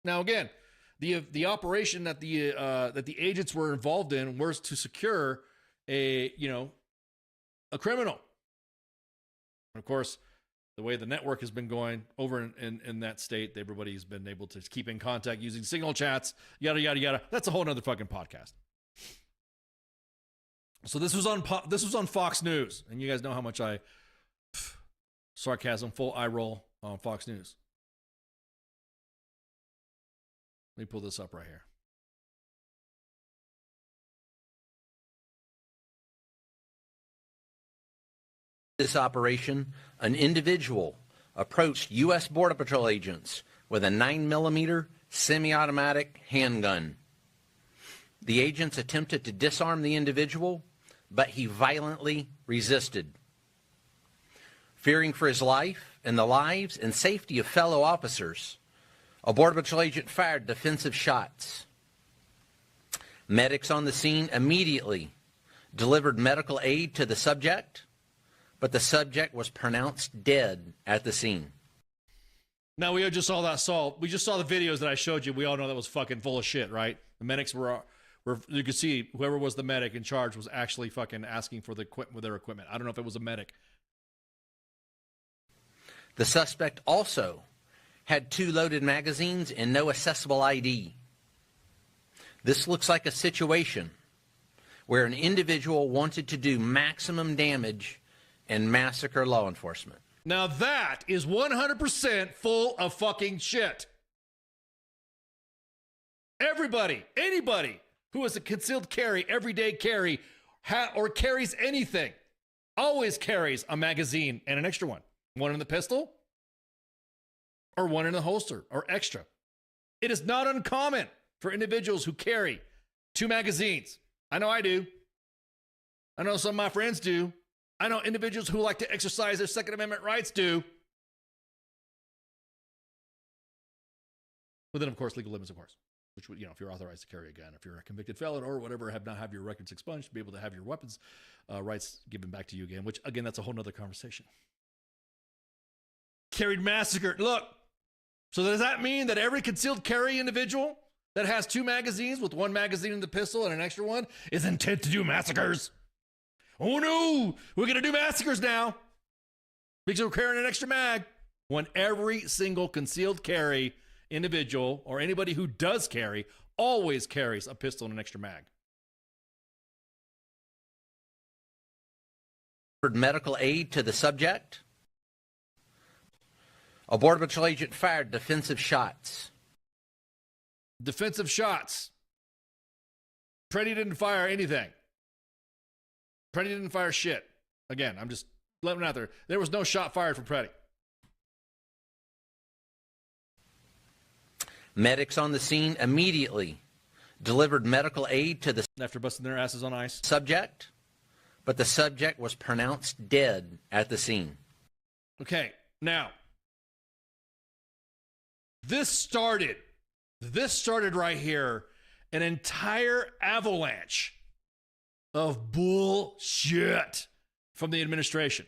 Now, again, the operation that the agents were involved in was to secure a criminal. And of course, the way the network has been going over in that state, everybody's been able to keep in contact using signal chats, yada yada yada. That's a whole nother fucking podcast. So this was on Fox News, and you guys know how much sarcasm, full eye roll on Fox News. Let me pull this up right here. This operation, an individual approached U.S. Border Patrol agents with a 9mm semi-automatic handgun. The agents attempted to disarm the individual, but he violently resisted. Fearing for his life and the lives and safety of fellow officers, a Border Patrol agent fired defensive shots. Medics on the scene immediately delivered medical aid to the subject, but the subject was pronounced dead at the scene. Now, we just saw we just saw the videos that I showed you. We all know that was fucking full of shit, right? The medics were you could see whoever was the medic in charge was actually fucking asking for their equipment. I don't know if it was a medic. The suspect also had 2 loaded magazines and no accessible ID. This looks like a situation where an individual wanted to do maximum damage and massacre law enforcement. Now that is 100% full of fucking shit. Everybody, anybody who is a concealed carry, everyday carry, or carries anything, always carries a magazine and an extra one. One in the pistol, or one in the holster, or extra. It is not uncommon for individuals who carry 2 magazines. I know I do. I know some of my friends do. I know individuals who like to exercise their Second Amendment rights do. Within, of course, legal limits, of course. Which, you know, if you're authorized to carry a gun, if you're a convicted felon or whatever, have not have your records expunged, be able to have your weapons rights given back to you again, which, again, that's a whole nother conversation. Carried massacred. Look, so does that mean that every concealed carry individual that has 2 magazines with 1 magazine in the pistol and an extra one is intent to do massacres? Oh no, we're going to do massacres now because we're carrying an extra mag. When every single concealed carry individual or anybody who does carry always carries a pistol and an extra mag. Medical aid to the subject. A Border Patrol agent fired defensive shots. Defensive shots. Preddy didn't fire anything. Preddy didn't fire shit. Again, I'm just letting it out there. There was no shot fired from Preddy. Medics on the scene immediately delivered medical aid to the After busting their asses on ice. subject, but the subject was pronounced dead at the scene. Okay, now, this started right here, an entire avalanche of bullshit from the administration.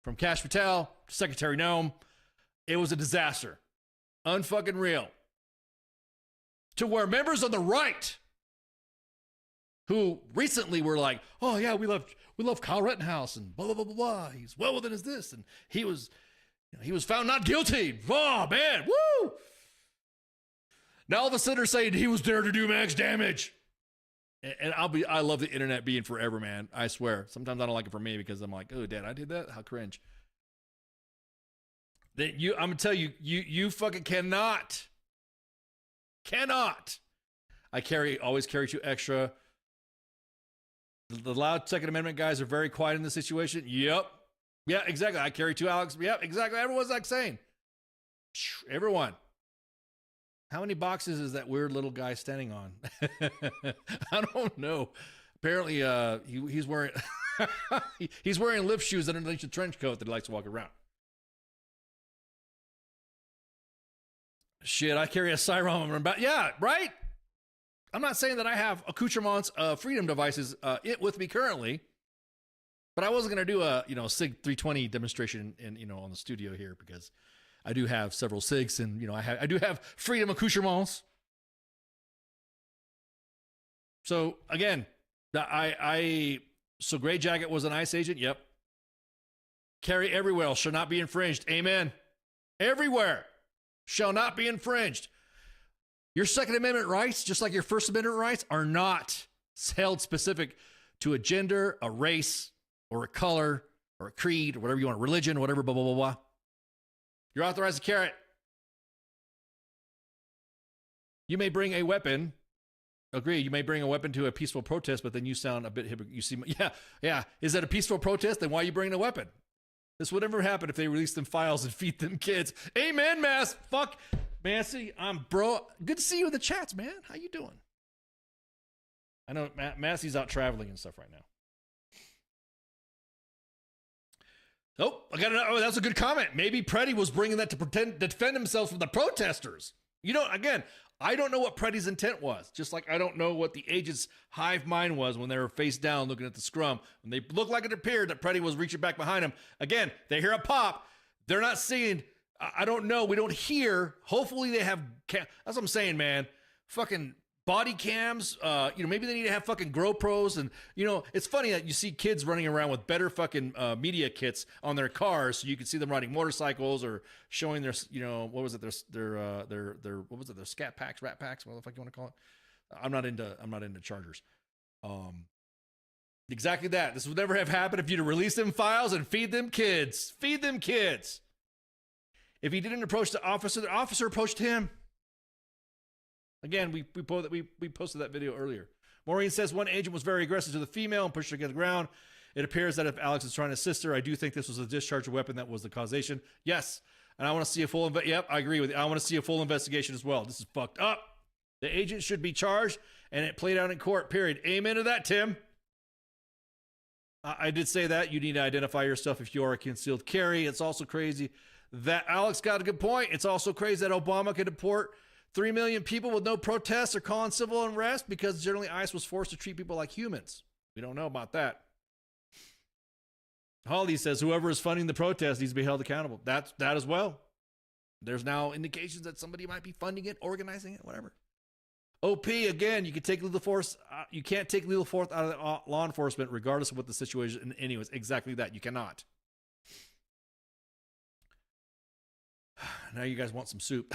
From Kash Patel to Secretary Noem, it was a disaster. Unfucking real. To where members on the right, who recently were like, oh yeah, we love Kyle Rittenhouse and blah, blah, blah, blah, blah. He's well within his this, and he was found not guilty. Oh man, woo! Now all of a sudden they're saying he was there to do max damage. And I love the internet being forever, man. I swear. Sometimes I don't like it for me because I'm like, oh, Dad, I did that? How cringe. I'm gonna tell you, you fucking cannot. I always carry 2 extra. The loud Second Amendment guys are very quiet in this situation. Yep. Yeah, exactly. I carry 2 Alex. Yep, exactly. Everyone's like saying. Everyone. How many boxes is that weird little guy standing on? I don't know. Apparently, he's wearing he's wearing lift shoes underneath a trench coat that he likes to walk around. Shit, I carry a sidearm about. Yeah, right. I'm not saying that I have accoutrements, freedom devices, with me currently, but I wasn't gonna do a SIG 320 demonstration on the studio here because I do have several SIGs, and I do have freedom accoutrements. So again, so Gray Jacket was an ICE agent. Yep. Carry everywhere shall not be infringed. Amen. Everywhere shall not be infringed. Your Second Amendment rights, just like your First Amendment rights, are not held specific to a gender, a race, or a color, or a creed, or whatever you want, religion, whatever, blah, blah, blah, blah. You're authorized to carry it. You may bring a weapon. Agree. You may bring a weapon to a peaceful protest, but then you sound a bit hypocritical. You seem, yeah. Is that a peaceful protest? Then why are you bringing a weapon? This would never happen if they released them files and feed them kids. Amen, Mass. Fuck. Massey, bro. Good to see you in the chats, man. How you doing? I know Massey's out traveling and stuff right now. Oh, that's a good comment. Maybe Preddy was bringing that to defend himself from the protesters. Again, I don't know what Preddy's intent was. Just like I don't know what the agent's hive mind was when they were face down looking at the scrum. When they looked like it appeared that Preddy was reaching back behind him. Again, they hear a pop. They're not seeing. I don't know. We don't hear. Hopefully they have. That's what I'm saying, man. Fucking body cams. Maybe they need to have fucking GoPros. And, it's funny that you see kids running around with better fucking media kits on their cars, so you can see them riding motorcycles or showing their, what was it? Their what was it? Their scat packs, rat packs, what the fuck you want to call it? I'm not into Chargers. Exactly that. This would never have happened if you'd have released them files and feed them kids. Feed them kids. If he didn't approach the officer approached him. Again, we posted that video earlier. Maureen says one agent was very aggressive to the female and pushed her to the ground. It appears that if Alex is trying to assist her, I do think this was a discharge of weapon that was the causation. Yes, and I want to see a full Yep, I agree with you. I want to see a full investigation as well. This is fucked up. The agent should be charged, and it played out in court. Period. Amen to that, Tim. I did say that. You need to identify yourself if you are a concealed carry. It's also crazy that Alex got a good point. It's also crazy that Obama could deport 3 million people with no protests or calling civil unrest because generally ICE was forced to treat people like humans. We don't know about that. Holly says whoever is funding the protest needs to be held accountable. That as well. There's now indications that somebody might be funding it, organizing it, whatever. OP, again, you can take lethal force. You can't take lethal force out of law enforcement regardless of what the situation anyways. Exactly that. You cannot. Now you guys want some soup.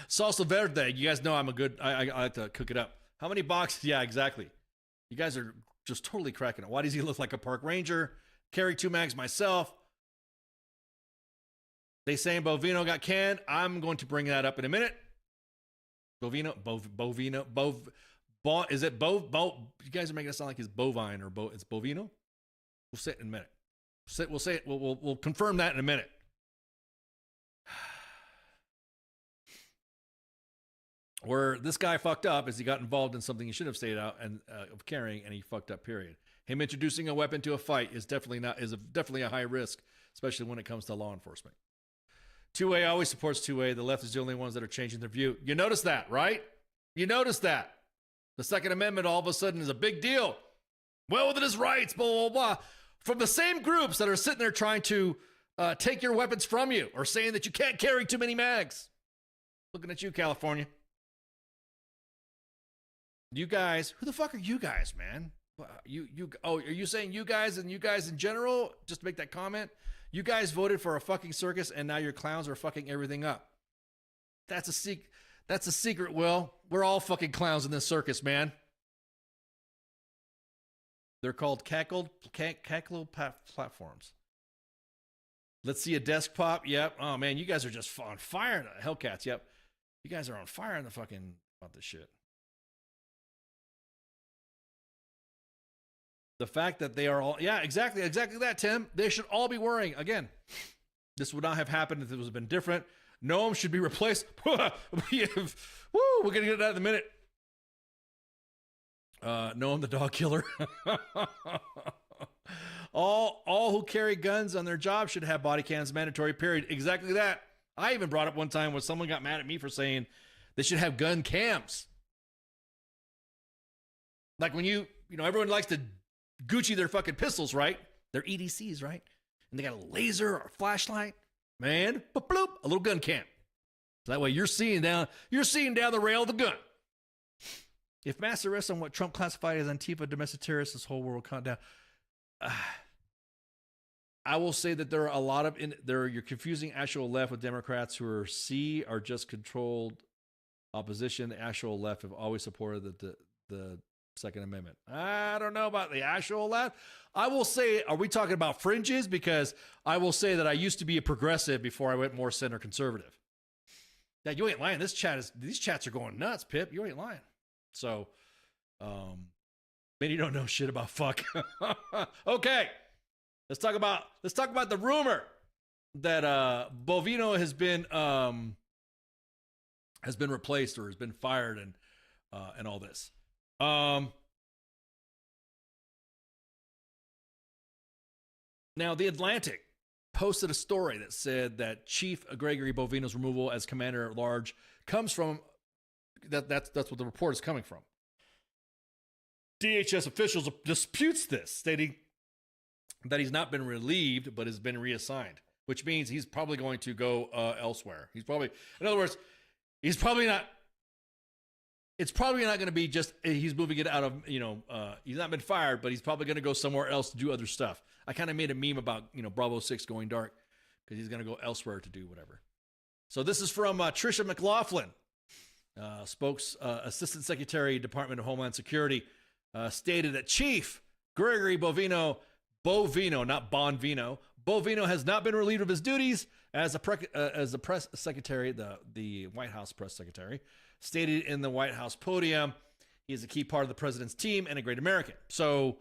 Salsa verde. You guys know I'm I like to cook it up. How many boxes? Yeah, exactly. You guys are just totally cracking it. Why does he look like a park ranger? Carry 2 mags myself. They saying Bovino got canned. I'm going to bring that up in a minute. Bovino. Is it you guys are making it sound like it's bovine or it's Bovino? We'll say it in a minute. We'll say it. We'll confirm that in a minute. Where this guy fucked up is he got involved in something he should have stayed out and of carrying, and he fucked up. Period. Him introducing a weapon to a fight is definitely a high risk, especially when it comes to law enforcement. 2A always supports 2A. The left is the only ones that are changing their view. You notice that, right? You notice that. The Second Amendment all of a sudden is a big deal. Well, within his rights, blah, blah, blah. From the same groups that are sitting there trying to take your weapons from you or saying that you can't carry too many mags. Looking at you, California. You guys, who the fuck are you guys, man? Are you saying you guys and you guys in general, just to make that comment? You guys voted for a fucking circus and now your clowns are fucking everything up. That's a secret, Will. We're all fucking clowns in this circus, man. They're called cackle platforms. Let's see a desk pop. Yep. Oh man, you guys are just on fire. Hellcats. Yep. You guys are on fire in the fucking about this shit. The fact that they are all, yeah, exactly that, Tim. They should all be worrying. Again, this would not have happened if it was been different. Noam should be replaced. Woo, we're going to get to that in a minute. Noam the dog killer. all who carry guns on their job should have body cams mandatory, period. Exactly that. I even brought up one time when someone got mad at me for saying they should have gun cams. Like when everyone likes to Gucci their fucking pistols, right? They're EDCs, right? And they got a laser or a flashlight. Man, bloop, a little gun cam. So that way you're seeing down the rail of the gun. If mass arrests on what Trump classified as Antifa domestic terrorists, this whole world count down. I will say that there are a lot of you're confusing actual left with Democrats who are just controlled opposition. The actual left have always supported the Second Amendment. I don't know about the actual left. I will say, are we talking about fringes? Because I will say that I used to be a progressive before I went more center conservative. Yeah, you ain't lying. These chats are going nuts, Pip. You ain't lying. So, man, you don't know shit about fuck. Okay, let's talk about the rumor that Bovino has been replaced or has been fired and all this. Now, The Atlantic posted a story that said that Chief Gregory Bovino's removal as commander at large comes from that's what the report is coming from. DHS officials disputes this, stating that he's not been relieved but has been reassigned, which means he's probably going to go elsewhere. In other words, he's probably not it's probably not going to be just he's moving it out of, he's not been fired, but he's probably going to go somewhere else to do other stuff. I kind of made a meme about, Bravo 6 going dark because he's going to go elsewhere to do whatever. So this is from Tricia McLaughlin, Assistant Secretary, Department of Homeland Security, stated that Chief Gregory Bovino, not Bonvino, Bovino has not been relieved of his duties as the press secretary, the White House press secretary, stated in the White House podium. He is a key part of the president's team and a great American. So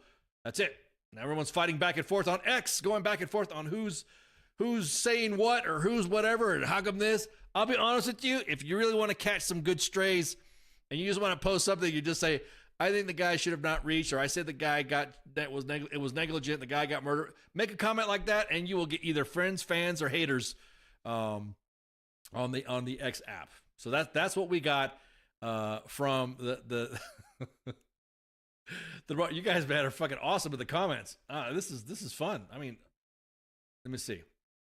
that's it. Now everyone's fighting back and forth on X, going back and forth on who's saying what or who's whatever and how come this. I'll be honest with you. If you really want to catch some good strays and you just want to post something, you just say, I think the guy should have not reached, or I said the guy it was negligent, the guy got murdered. Make a comment like that, and you will get either friends, fans, or haters on the X app. So that's what we got from the you guys, man, are fucking awesome in the comments. This is fun. I mean, let me see.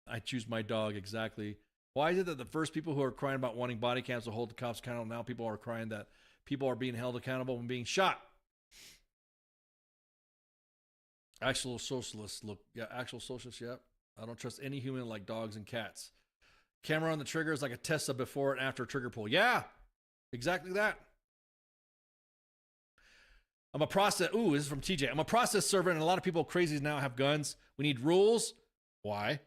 I choose my dog exactly. Why is it that the first people who are crying about wanting body cams to hold the cops accountable, now people are crying that people are being held accountable and being shot? Actual socialists, yep. I don't trust any human like dogs and cats. Camera on the trigger is like a Tesla before and after trigger pull. Yeah, exactly that. This is from TJ. I'm a process server and a lot of people crazies now have guns. We need rules. Why?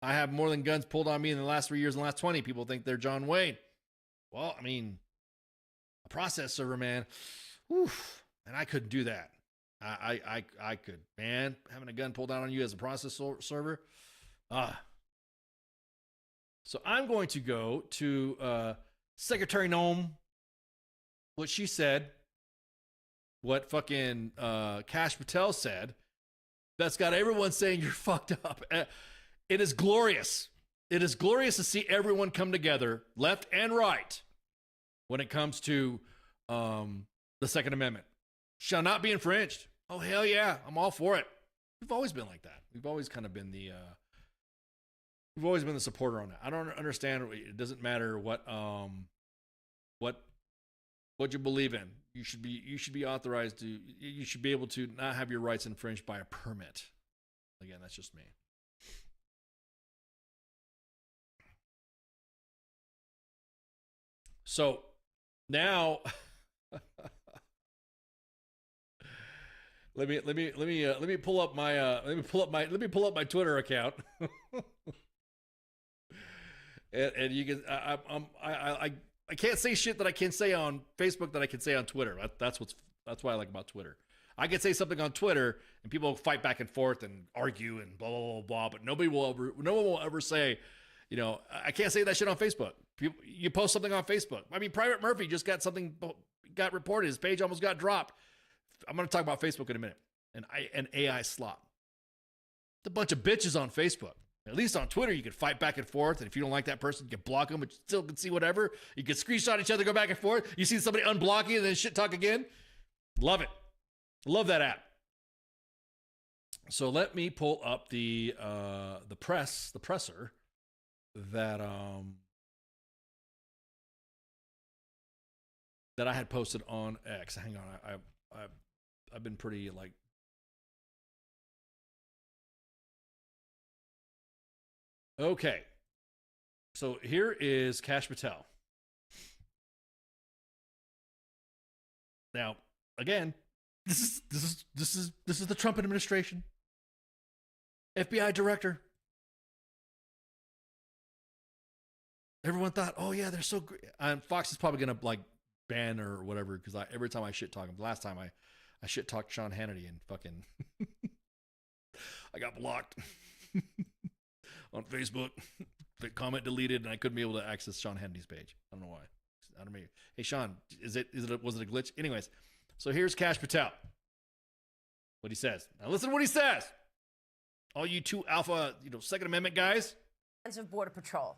I have more than guns pulled on me in the last 3 years and the last 20. People think they're John Wayne. Well, I mean, a process server, man. Oof, and I couldn't do that. I could, man, having a gun pulled out on you as a process server. So I'm going to go to Secretary Noem, what she said, what fucking Kash Patel said. That's got everyone saying you're fucked up. It is glorious. It is glorious to see everyone come together, left and right, when it comes to the Second Amendment. Shall not be infringed. Oh, hell yeah. I'm all for it. We've always been like that. We've always kind of been the supporter on that. I don't understand. It doesn't matter what you believe in. You should be authorized to, you should be able to not have your rights infringed by a permit. Again, that's just me. So now let me pull up my Twitter account. and you can I can't say shit that I can say on Facebook that I can say on Twitter. That's what I like about Twitter. I can say something on Twitter and people fight back and forth and argue and blah blah blah blah, but no one will ever say, I can't say that shit on Facebook. You post something on Facebook. I mean, Private Murphy just got reported. His page almost got dropped. I'm going to talk about Facebook in a minute. And AI Slop. It's a bunch of bitches on Facebook. At least on Twitter, you can fight back and forth. And if you don't like that person, you can block them, but you still can see whatever. You can screenshot each other, go back and forth. You see somebody unblock you and then shit talk again. Love it. Love that app. So let me pull up the presser that I had posted on X. Hang on, I've been pretty like. Okay, so here is Kash Patel. Now, again, this is the Trump administration. FBI director. Everyone thought, oh yeah, they're so great. And Fox is probably gonna like ban or whatever because every time I shit talk him. Last time I shit talked Sean Hannity and fucking I got blocked on Facebook. The comment deleted and I couldn't be able to access Sean Hannity's page. I don't know why. I don't know. Hey Sean, was it a glitch? Anyways, so here's Kash Patel. What he says. Now listen to what he says. All you two alpha, Second Amendment guys. Of Border Patrol.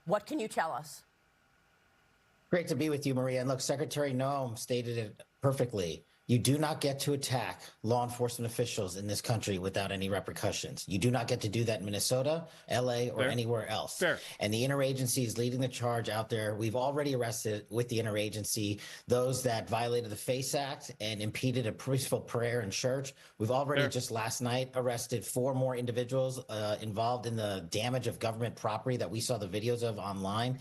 What can you tell us? Great to be with you, Maria. And look, Secretary Noem stated it perfectly. You do not get to attack law enforcement officials in this country without any repercussions. You do not get to do that in Minnesota, LA, or anywhere else. Fair. And the interagency is leading the charge out there. We've already arrested with the interagency those that violated the FACE Act and impeded a peaceful prayer in church. We've already just last night arrested 4 more individuals involved in the damage of government property that we saw the videos of online.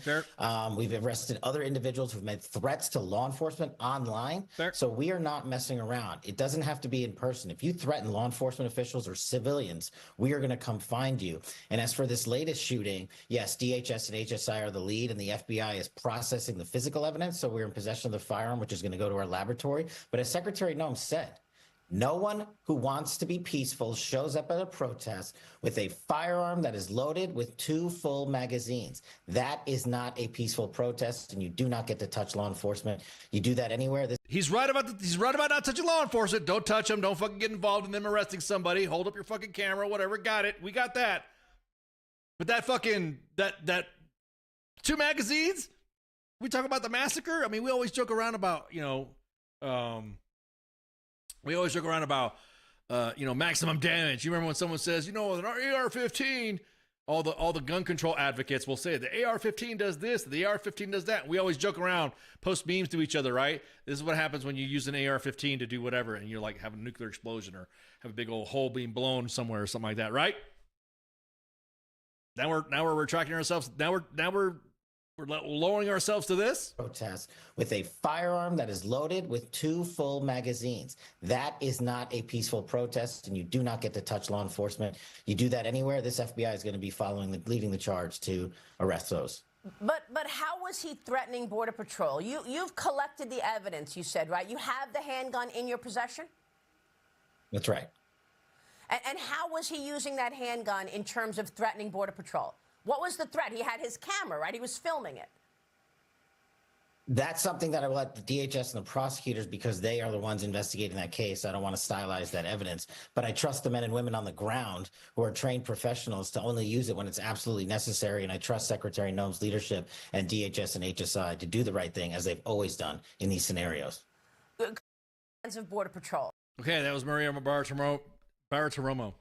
We've arrested other individuals who've made threats to law enforcement online. So we are not messing around. It doesn't have to be in person. If you threaten law enforcement officials or civilians, we are going to come find you. And as for this latest shooting, yes, DHS and HSI are the lead, and the FBI is processing the physical evidence. So we're in possession of the firearm, which is going to go to our laboratory. But as Secretary Noem said, no one who wants to be peaceful shows up at a protest with a firearm that is loaded with 2 full magazines. That is not a peaceful protest, and you do not get to touch law enforcement. You do that anywhere. He's right about not touching law enforcement. Don't touch them. Don't fucking get involved in them arresting somebody. Hold up your fucking camera, whatever. Got it. We got that. But that fucking that 2 magazines. We talk about the massacre. I mean, we always joke around about maximum damage. You remember when someone says, an AR-15, all the gun control advocates will say the AR-15 does this, the AR-15 does that. We always joke around, post memes to each other, right? This is what happens when you use an AR-15 to do whatever, and you're like have a nuclear explosion or have a big old hole being blown somewhere or something like that, right? Now we're retracting ourselves. Now we're lowering ourselves to this protest with a firearm that is loaded with 2 full magazines. That is not a peaceful protest, and you do not get to touch law enforcement. You do that anywhere. This FBI is going to be leading the charge to arrest those. But how was he threatening Border Patrol? You've collected the evidence, you said, right? You have the handgun in your possession? That's right. And how was he using that handgun in terms of threatening Border Patrol? What was the threat? He had his camera, right? He was filming it. That's something that I will let the DHS and the prosecutors, because they are the ones investigating that case. I don't want to stylize that evidence, but I trust the men and women on the ground who are trained professionals to only use it when it's absolutely necessary. And I trust Secretary Noem's leadership and DHS and HSI to do the right thing, as they've always done in these scenarios. Of Border Patrol. Okay, that was Maria Bartiromo.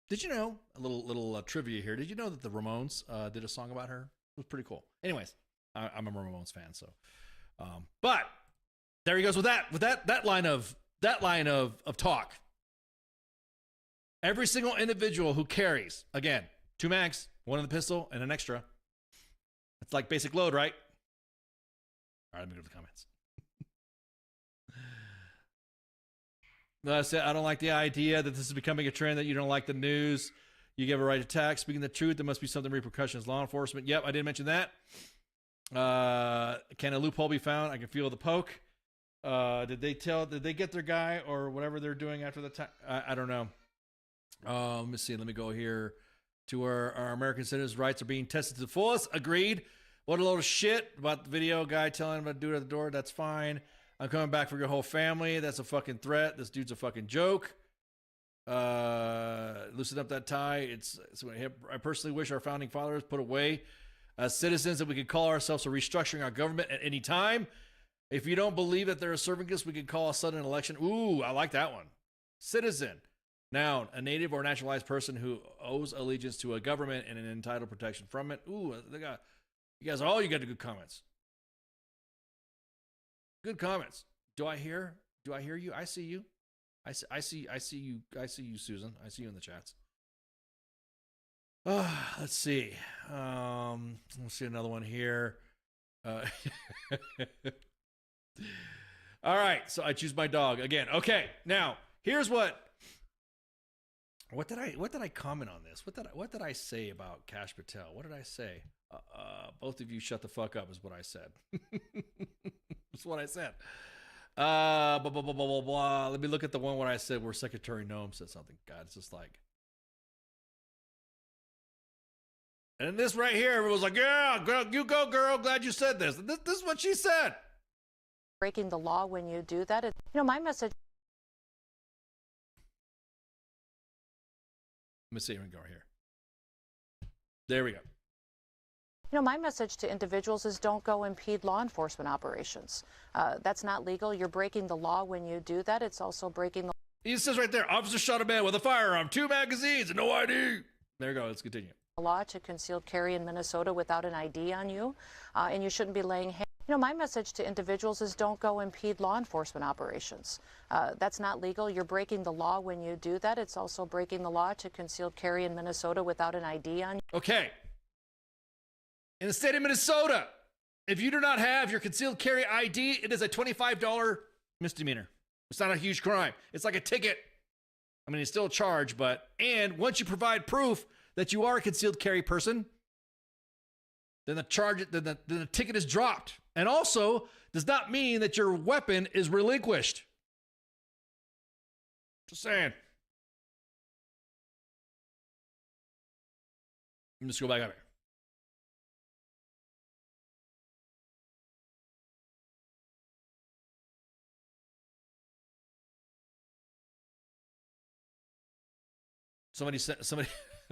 Did you know, a little trivia here, did you know that the Ramones did a song about her? It was pretty cool. Anyways, I'm a Ramones fan, so. But there he goes with that line of talk. Every single individual who carries, again, 2 mags, 1 in the pistol, and an extra. It's like basic load, right? All right, let me go to the comments. I said, I don't like the idea that this is becoming a trend, that you don't like the news. You give a right to attack. Speaking the truth, there must be something repercussions. Law enforcement. Yep, I did mention that. Can a loophole be found? I can feel the poke. Did they get their guy or whatever they're doing after the time? I don't know. Let me see. Let me go here to our American citizens' rights are being tested to the fullest. Agreed. What a load of shit about the video guy telling him to do it at the door. That's fine. I'm coming back for your whole family. That's a fucking threat. This dude's a fucking joke. Loosen up that tie. I personally wish our founding fathers put away as citizens that we could call ourselves a restructuring our government at any time. If you don't believe that they're serving us, we could call a sudden election. Ooh, I like that one. Citizen. Noun, a native or naturalized person who owes allegiance to a government and an entitled protection from it. Ooh, you guys got the good comments. Good comments. Do I hear you? I see you. I see you. I see you, Susan. I see you in the chats. Let's see. Let's see another one here. All right. So I choose my dog again. Okay. Now here's what did I comment on this? What did I say about Kash Patel? What did I say? Both of you shut the fuck up is what I said. That's what I said. Blah, blah, blah, blah, blah, blah. Let me look at the one where I said where Secretary Noem said something. God, it's just like. And this right here, it was like, yeah, girl, you go, girl. Glad you said this. This is what she said. Breaking the law when you do that. My message. Let me see. Here we go. Here. There we go. my message to individuals is don't go impede law enforcement operations. That's not legal. You're breaking the law when you do that. It's also breaking the He says right there, officer shot a man with a firearm, 2 magazines, and no ID. There you go. Let's continue. law to concealed carry in Minnesota without an ID on you, and you shouldn't be laying my message to individuals is don't go impede law enforcement operations. That's not legal. You're breaking the law when you do that. It's also breaking the law to concealed carry in Minnesota without an ID on you. Okay. In the state of Minnesota, if you do not have your concealed carry ID, it is a $25 misdemeanor. It's not a huge crime. It's like a ticket. I mean, it's still a charge, and once you provide proof that you are a concealed carry person, then the ticket is dropped. And also does not mean that your weapon is relinquished. Just saying. Let me just go back up here.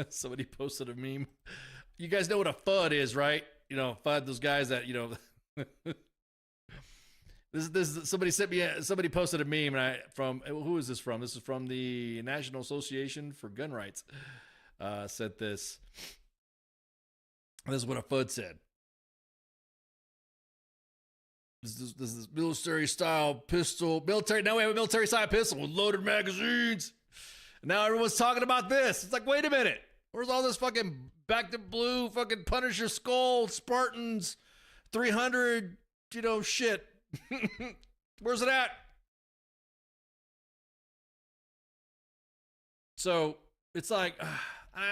Somebody posted a meme. You guys know what a FUD is, right? You know, FUD, those guys that, you know, somebody posted a meme from who is this from? This is from the National Association for Gun Rights. Said this. This is what a FUD said. This is military style pistol. Now we have a military style pistol with loaded magazines. Now everyone's talking about this. It's like, wait a minute. Where's all this fucking back to blue, fucking Punisher skull, Spartans, 300, shit. Where's it at? So it's like,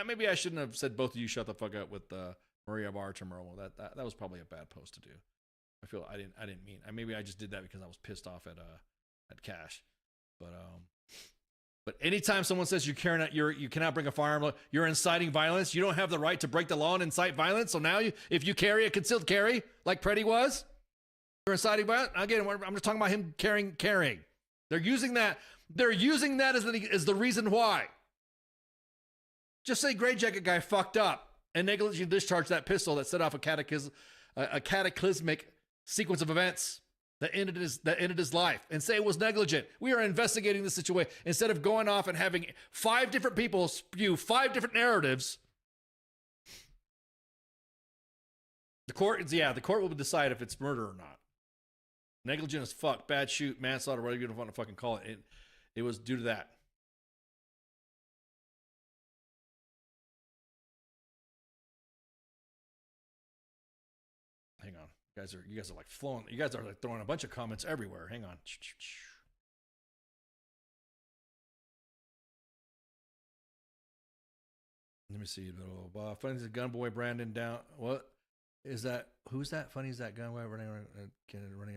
maybe I shouldn't have said both of you shut the fuck up with Maria Bartiromo. That was probably a bad post to do. I feel I didn't mean. Maybe I just did that because I was pissed off at Cash. But anytime someone says you cannot bring a firearm, you're inciting violence. You don't have the right to break the law and incite violence. So now, if you carry a concealed carry like Preddy was, you're inciting violence. Again, I'm just talking about him carrying. They're using that. They're using that as the reason why. Just say Gray Jacket guy fucked up and negligently discharged that pistol that set off a cataclysmic sequence of events that ended his life, and say it was negligent. We are investigating the situation instead of going off and having 5 different people spew 5 different narratives. The court will decide if it's murder or not. Negligent as fuck, bad shoot, manslaughter, whatever you want to fucking call it. It was due to that. Hang on. You guys are like flowing. You guys are like throwing a bunch of comments everywhere. Hang on. Let me see. Funny is Gunboy Brandon down. What is that? Who's that? Funny is that Gunboy running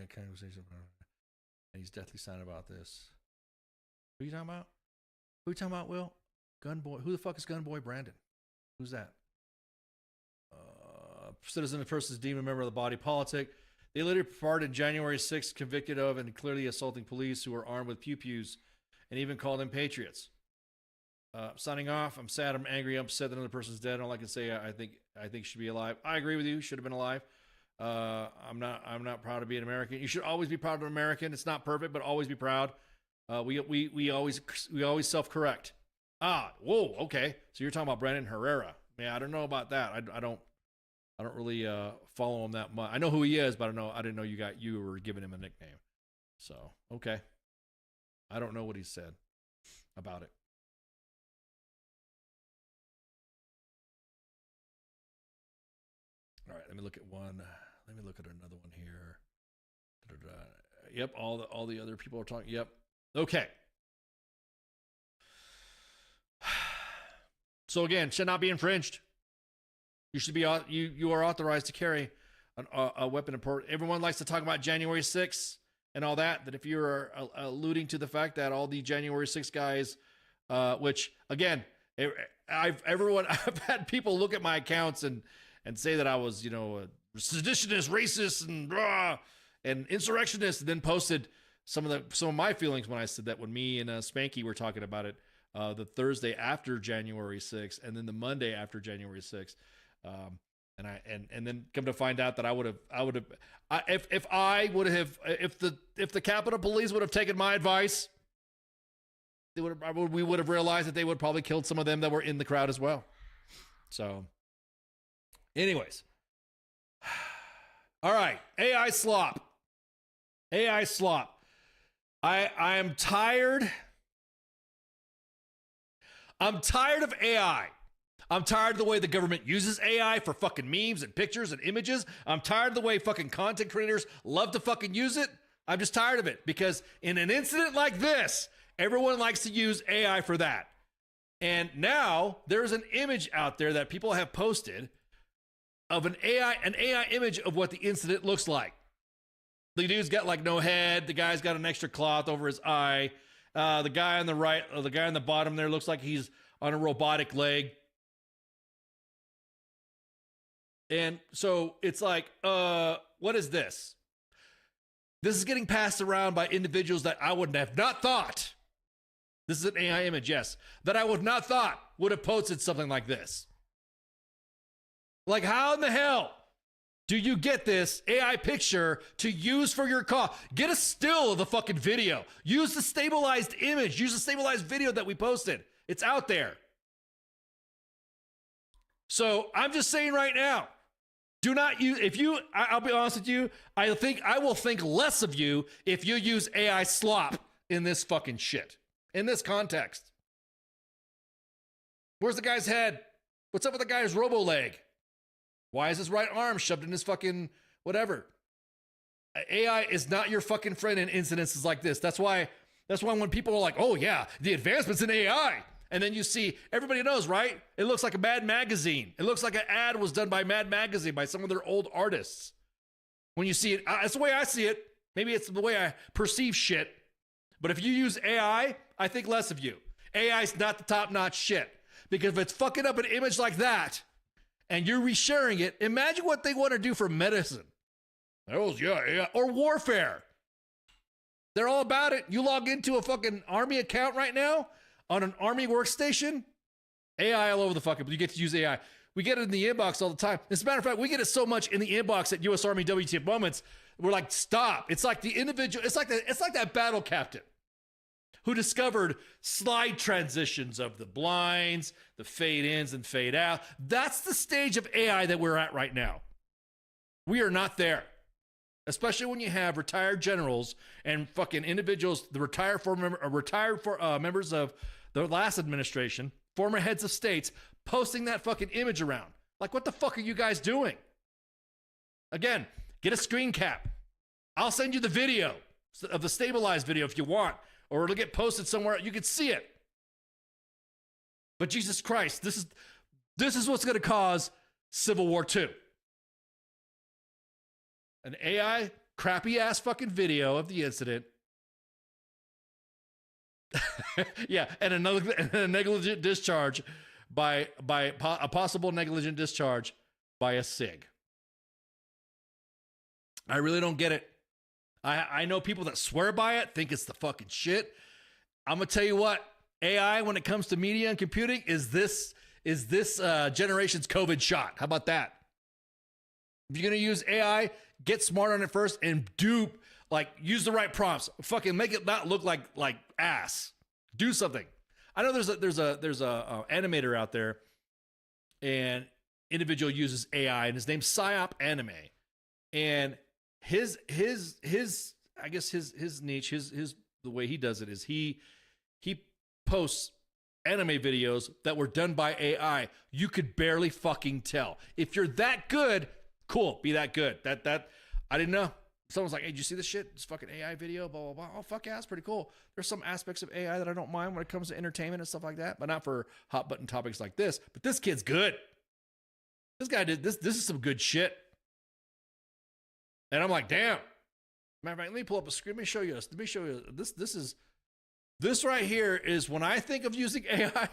a conversation? And he's deathly silent about this. Who are you talking about? Who are you talking about, Will? Gunboy. Who the fuck is Gunboy Brandon? Who's that? Citizen versus demon member of the body politic. They later pardoned January 6th, convicted of and clearly assaulting police who were armed with pew-pews and even called them patriots. Signing off. I'm sad. I'm angry. I'm upset that another person's dead. All I can say, I think he should be alive. I agree with you. Should have been alive. I'm not proud to be an American. You should always be proud of an American. It's not perfect, but always be proud. We always self-correct. Whoa. Okay. So you're talking about Brandon Herrera. Yeah, I don't know about that. I don't really follow him that much. I know who he is, but I didn't know you were giving him a nickname. So, okay. I don't know what he said about it. All right, let me look at one. Let me look at another one here. Yep, all the other people are talking. Yep. Okay. So again, should not be infringed. You should be you are authorized to carry a weapon. Everyone likes to talk about January 6th and all that. That if you're alluding to the fact that all the January 6th guys, which again, I've had people look at my accounts and say that I was a seditionist, racist, and insurrectionist, and then posted some of my feelings when I said that when me and Spanky were talking about it the Thursday after January 6th and then the Monday after January 6th. And And then come to find out that if the Capitol Police would have taken my advice, we would have realized that they would have probably killed some of them that were in the crowd as well. So, anyways, all right, AI slop. AI slop. I am tired. I'm tired of AI. I'm tired of the way the government uses AI for fucking memes and pictures and images. I'm tired of the way fucking content creators love to fucking use it. I'm just tired of it because in an incident like this, everyone likes to use AI for that. And now there's an image out there that people have posted of an AI image of what the incident looks like. The dude's got like no head. The guy's got an extra cloth over his eye. The guy on the right, the guy on the bottom there looks like he's on a robotic leg. And so it's like, what is this? This is getting passed around by individuals that I would have not thought. This is an AI image, yes. That I would not thought would have posted something like this. Like, how in the hell do you get this AI picture to use for your call? Get a still of the fucking video. Use the stabilized image. Use the stabilized video that we posted. It's out there. So I'm just saying right now, do not use, I'll be honest with you, I will think less of you if you use AI slop in this fucking shit, in this context. Where's the guy's head? What's up with the guy's robo leg? Why is his right arm shoved in his fucking whatever? AI is not your fucking friend in incidences like this. That's why when people are like, oh yeah, the advancements in AI, and then you see, everybody knows, right? It looks like a Mad Magazine. It looks like an ad was done by Mad Magazine, by some of their old artists. When you see it, that's the way I see it. Maybe it's the way I perceive shit. But if you use AI, I think less of you. AI is not the top-notch shit. Because if it's fucking up an image like that, and you're resharing it, imagine what they want to do for medicine. Oh, yeah. Or warfare. They're all about it. You log into a fucking Army account right now, on an Army workstation, AI all over the fucking, you get to use AI. We get it in the inbox all the time. As a matter of fact, we get it so much in the inbox at U.S. Army W.T.F moments, we're like, stop. It's like the individual, it's like that battle captain who discovered slide transitions of the blinds, the fade ins and fade out. That's the stage of AI that we're at right now. We are not there. Especially when you have retired generals and fucking individuals, the members of the last administration, former heads of states, posting that fucking image around. Like, what the fuck are you guys doing? Again, get a screen cap. I'll send you the video of the stabilized video if you want, or it'll get posted somewhere. You can see it. But Jesus Christ, this is what's going to cause Civil War II. An AI crappy ass fucking video of the incident. Yeah, and a negligent discharge by a possible negligent discharge by a SIG. I really don't get it. I know people that swear by it, think it's the fucking shit. I'm gonna tell you what, AI when it comes to media and computing is this generation's COVID shot. How about that? If you're gonna use AI, get smart on it first and use the right prompts. Fucking make it not look like ass. Do something. I know there's a animator out there, and individual uses AI, and his name's Psyop Anime, and his I guess his niche, the way he does it is he posts anime videos that were done by AI. You could barely fucking tell. If you're that good, cool, be that good. That I didn't know. Someone's like, hey, did you see this shit? This fucking AI video, blah, blah, blah. Oh, fuck yeah, that's pretty cool. There's some aspects of AI that I don't mind when it comes to entertainment and stuff like that, but not for hot button topics like this. But this kid's good. This guy did this. This is some good shit. And I'm like, damn. Matter of fact, let me pull up a screen. Let me show you this. Let me show you this. This right here is when I think of using AI.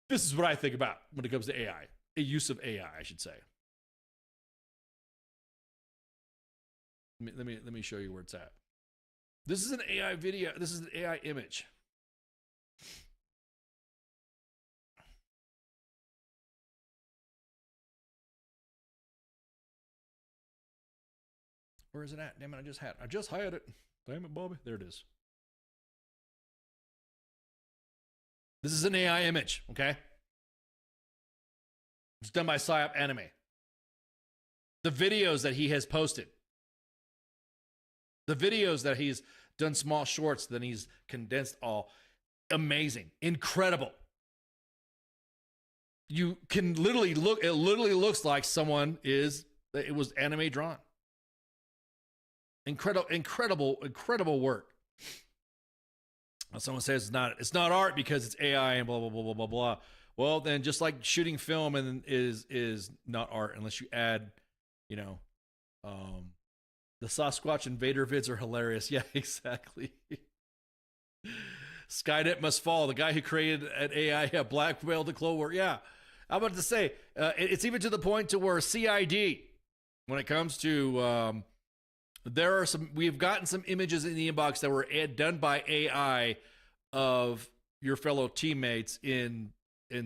This is what I think about when it comes to AI. A use of AI, I should say. Let me show you where it's at. This is an AI video. This is an AI image. Where is it at? Damn it, I just had it. Damn it, Bobby. There it is. This is an AI image, okay? It's done by Slop Anime. The videos that he has posted. The videos that he's done small shorts, then he's condensed all. Amazing. Incredible. You can literally look, it literally looks like it was anime drawn. Incredible work. Someone says it's not art because it's AI and blah, blah, blah, blah, blah, blah. Well, then just like shooting film is not art unless you add, the Sasquatch and Vader vids are hilarious. Yeah, exactly. Skynet must fall. The guy who created an AI blackmailed the Clone War. Yeah, I'm about to say it's even to the point to where CID, when it comes to we've gotten some images in the inbox that were done by AI of your fellow teammates in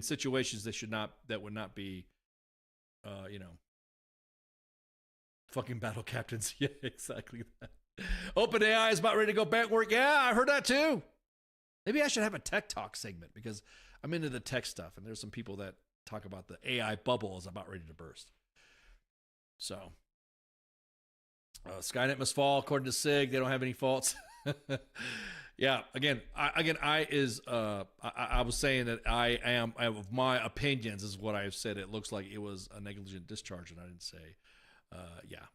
situations that would not be, fucking battle captains. Yeah, exactly that. OpenAI is about ready to go backward. Yeah, I heard that too. Maybe I should have a tech talk segment because I'm into the tech stuff, and there's some people that talk about the AI bubble is about ready to burst. So, Skynet must fall according to SIG. They don't have any faults. Yeah. I was saying that I am of my opinions is what I've said. It looks like it was a negligent discharge, and I didn't say. Yeah.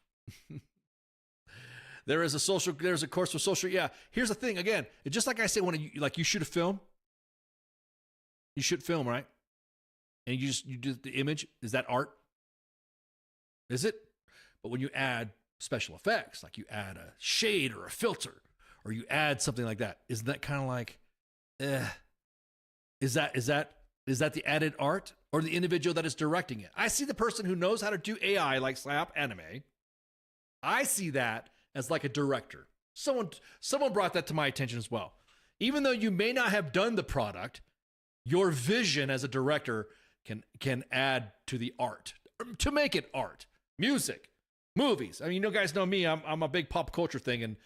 There's a course for social. Yeah. Here's the thing. Again, just like I say, when you shoot a film, you shoot film, right? And you do the image. Is that art? Is it? But when you add special effects, like you add a shade or a filter, or you add something like that, isn't that kind of like, is that the added art or the individual that is directing it? I see the person who knows how to do AI like Slop Anime. I see that as like a director. Someone brought that to my attention as well. Even though you may not have done the product, your vision as a director can add to the art, to make it art, music, movies. I mean, guys know me. I'm a big pop culture thing, and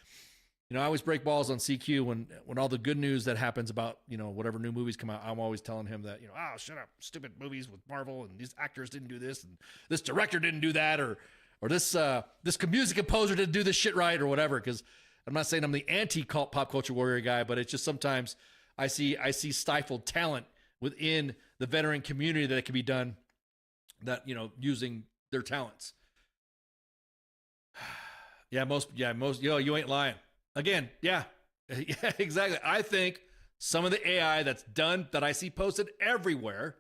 I always break balls on CQ when all the good news that happens about whatever new movies come out. I'm always telling him that oh, shut up, stupid movies with Marvel, and these actors didn't do this, and this director didn't do that, or this music composer didn't do this shit right, or whatever. Because I'm not saying I'm the anti-pop culture warrior guy, but it's just sometimes I see stifled talent within the veteran community that it can be done, that using their talents. Yeah, most. You ain't lying. Again, yeah, exactly. I think some of the AI that's done that I see posted everywhere,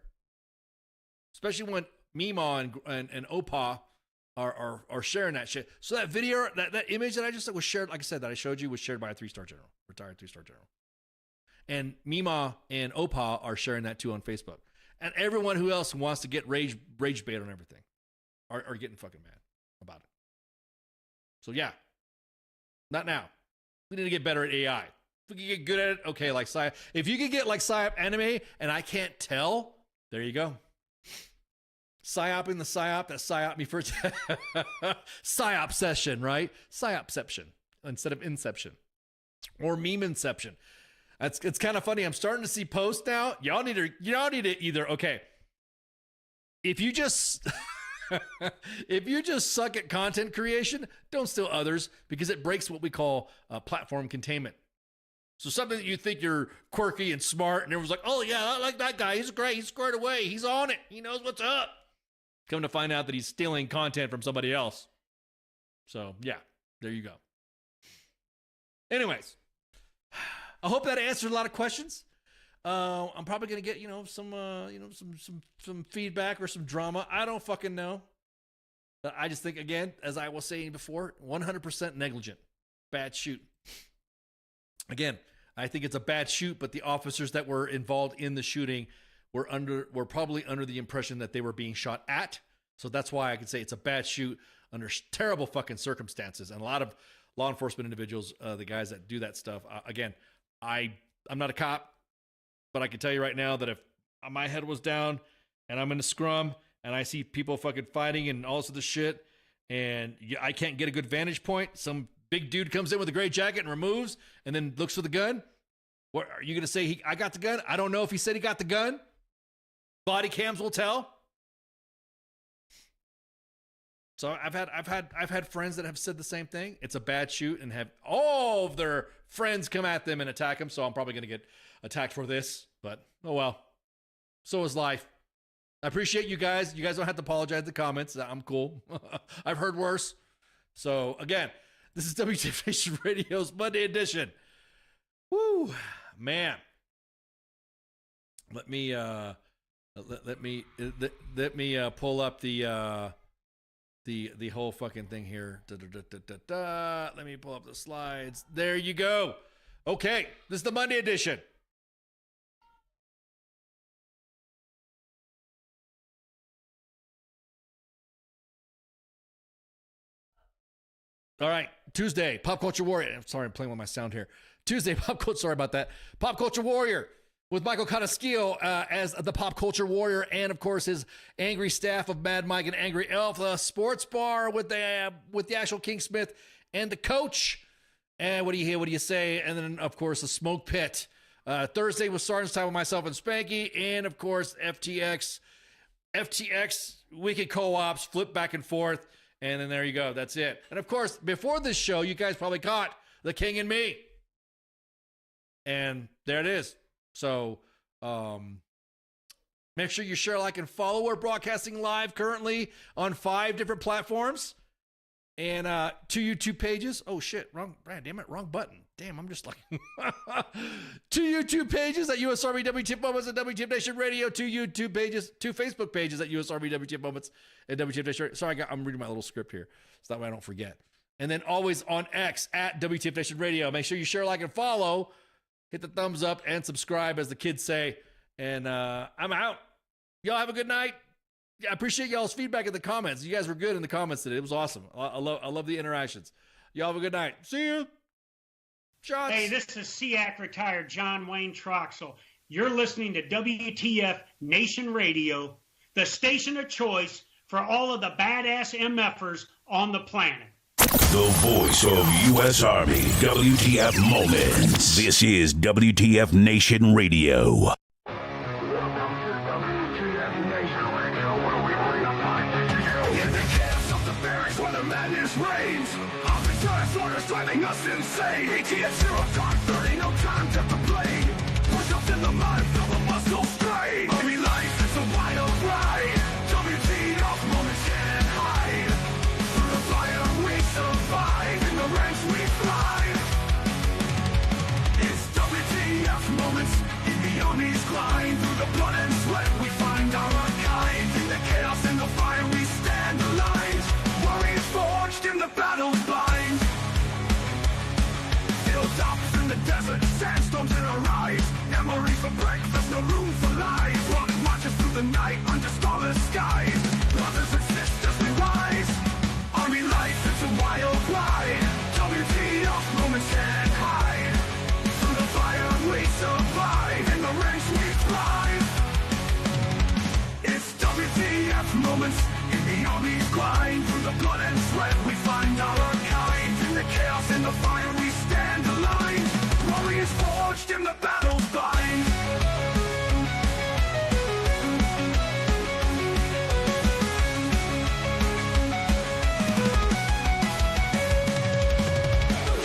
especially when Mima and Opa are sharing that shit. So that video, that image that I just said was shared, like I said, that I showed you was shared by a 3-star general, retired 3-star general. And Mima and Opa are sharing that too on Facebook. And everyone who else wants to get rage bait on everything are getting fucking mad about it. So yeah, not now. We need to get better at AI. If we can get good at it, okay, like Psyop. If you can get like Psyop Anime and I can't tell, there you go. Psyoping the Psyop that Psyop me first. Psyop session, right? Psyopception instead of Inception. Or meme Inception. It's kind of funny. I'm starting to see posts now. Y'all need to either, okay, if you just suck at content creation, don't steal others, because it breaks what we call platform containment. So something that you think you're quirky and smart, and everyone's like, oh yeah, I like that guy. He's great. He's squared away. He's on it. He knows what's up. Come to find out that he's stealing content from somebody else. So yeah, there you go. Anyways, I hope that answered a lot of questions. I'm probably gonna get some feedback or some drama. I don't fucking know. I just think, again, as I was saying before, 100% negligent, bad shoot. Again, I think it's a bad shoot, but the officers that were involved in the shooting were probably under the impression that they were being shot at. So that's why I can say it's a bad shoot under terrible fucking circumstances. And a lot of law enforcement individuals, the guys that do that stuff, again, I'm not a cop, but I can tell you right now that if my head was down and I'm in a scrum and I see people fucking fighting and all this other shit, and I can't get a good vantage point. Some big dude comes in with a gray jacket and removes and then looks for the gun. What are you going to say? I got the gun? I don't know if he said he got the gun. Body cams will tell. So I've had friends that have said the same thing. It's a bad shoot, and have all of their friends come at them and attack them. So I'm probably going to get attacked for this, but oh well. So is life. I appreciate you guys. You guys don't have to apologize in the comments. I'm cool. I've heard worse. So again, this is W.T.F Nation Radio's Monday edition. Woo, man. Let me pull up the whole fucking thing here. Let me pull up the slides. There you go. Okay, this is the Monday edition. All right, Tuesday, Pop Culture Warrior. I'm sorry, I'm playing with my sound here. Tuesday, Pop Culture, sorry about that. Pop Culture Warrior with Michael Conaskio as the Pop Culture Warrior, and of course his angry staff of Mad Mike and Angry Elf, the sports bar with the actual King Smith and the coach. And what do you hear? What do you say? And then of course the Smoke Pit. Thursday was Sergeant's Time with myself and Spanky, and of course FTX Wicked Co-ops, flip back and forth. And then there you go. That's it. And of course, before this show, you guys probably caught The King and Me. And there it is. So make sure you share, like, and follow. We're broadcasting live currently on 5 different platforms and 2 YouTube pages. Oh, shit. Wrong. Damn it. Wrong button. Damn, I'm just like 2 YouTube pages at US Army WTF Moments and WTF Nation Radio. 2 YouTube pages, 2 Facebook pages at US Army WTF Moments and WTF Nation Radio. Sorry, I'm reading my little script here, so that way I don't forget. And then always on X at WTF Nation Radio. Make sure you share, like, and follow. Hit the thumbs up and subscribe, as the kids say. And I'm out. Y'all have a good night. Yeah, I appreciate y'all's feedback in the comments. You guys were good in the comments today. It was awesome. I love the interactions. Y'all have a good night. See you. Shots. Hey, this is SEAC retired John Wayne Troxel. You're listening to WTF Nation Radio, the station of choice for all of the badass MFers on the planet. The voice of U.S. Army, WTF Moments. This is WTF Nation Radio. Driving us insane. ATF 0 dark 30, no time to complain. Push ups in the mud, feel the muscle strain. Army life is a wild ride. WTF moments can't hide. Through the fire we survive. In the ranks we thrive. It's WTF moments in the Army's grind. Through the blood and sweat we find our kind. In the chaos and the fire we stand aligned. Warriors forged in the battle's bind. Hilltops in the desert, sandstorms in our eyes. Memories for breakfast, no room for lies. Rocket marches through the night under starless skies. Brothers and sisters, we rise. Army life, it's a wild ride. WTF moments can't hide. Through the fire we survive. In the ranks we thrive. It's WTF moments in the Army's grind. Through the blood and sweat we find our kind. In the chaos and the fire we stand aligned. Warriors forged in the battle's bind.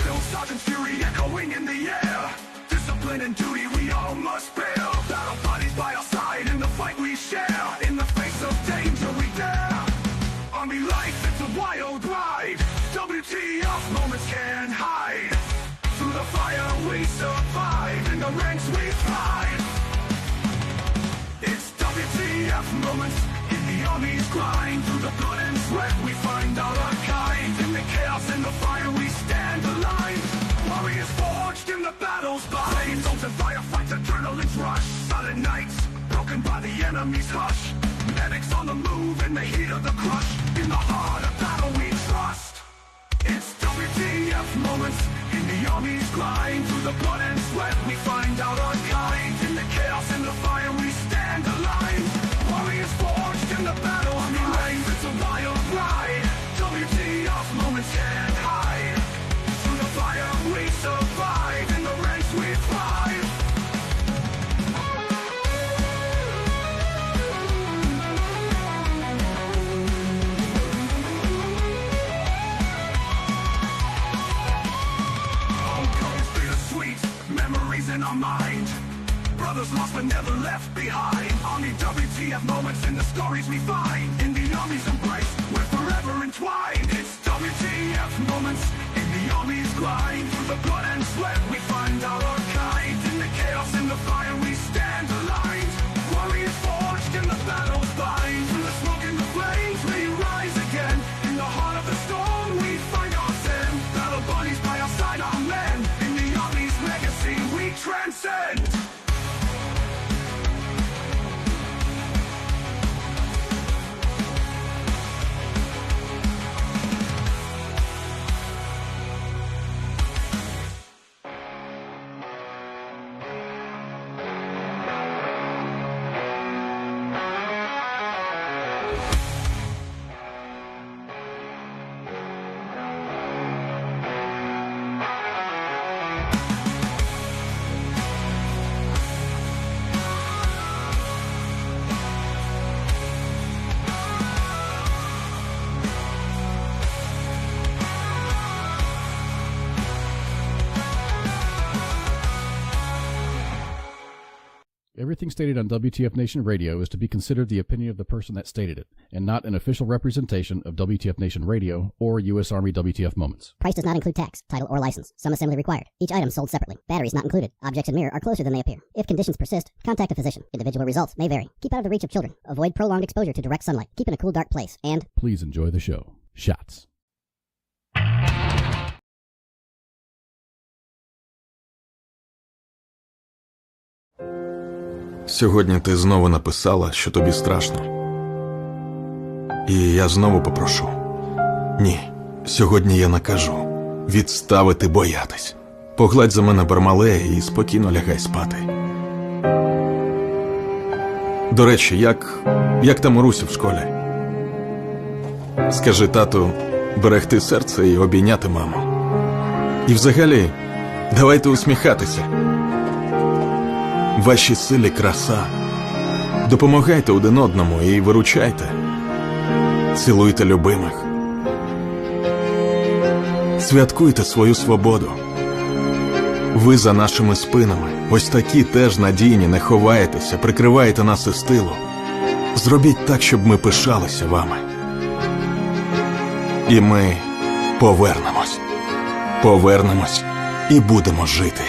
Drill sergeant's fury echoing in the air. Discipline and duty we all must bear. Battle bodies by our side in the fight we share. In the face of danger we dare. Army life, it's a wild ride. WTF moments can't hide. Through the fire we survive. In the ranks we thrive. It's WTF moments in the Army's grind. Through the blood and sweat we find our kind. In the chaos and the fire we stand aligned. Warriors forged in the battle's bind. Souls and firefights, adrenaline's rush. Silent nights, broken by the enemy's hush. Medics on the move in the heat of the crush. In the heart of battle we trust. It's WTF moments in the Army's grind. Through the blood and sweat we find out our kind. In the chaos and the fire we stand aligned. Warriors forged in the battle. Army life, it's a wild ride. WTF can't hide. Through the fire we survive, in the ranks we thrive. Homecoming's bittersweet, memories in our mind. Brothers lost but never left behind. Army WTF moments in the stories we find. In the Army's embrace, we're forever entwined. It's WTF moments in the Army's grind. Through the blood and sweat we find our kind. In the chaos, in the fire we stand aligned. Warriors forged in the battle's bind. Through the smoke and the flames we rise again. In the heart of the storm we find our zen. Battle buddies by our side, our men. In the Army's legacy we transcend. Everything stated on WTF Nation Radio is to be considered the opinion of the person that stated it, and not an official representation of WTF Nation Radio or U.S. Army WTF Moments. Price does not include tax, title, or license. Some assembly required. Each item sold separately. Batteries not included. Objects in mirror are closer than they appear. If conditions persist, contact a physician. Individual results may vary. Keep out of the reach of children. Avoid prolonged exposure to direct sunlight. Keep in a cool, dark place. And please enjoy the show. Shots. Сьогодні ти знову написала, що тобі страшно. І я знову попрошу. Ні, сьогодні я накажу відставити боятись. Погладь за мене Бармалея і спокійно лягай спати. До речі, як там Урусі в школі? Скажи тату берегти серце і обійняти маму. І взагалі, давайте усміхатися. Вашій силі краса. Допомагайте один одному і виручайте. Цілуйте любимих. Святкуйте свою свободу. Ви за нашими спинами. Ось такі теж надійні, не ховаєтеся, прикриваєте нас із тилу. Зробіть так, щоб ми пишалися вами. І ми повернемось. Повернемось і будемо жити.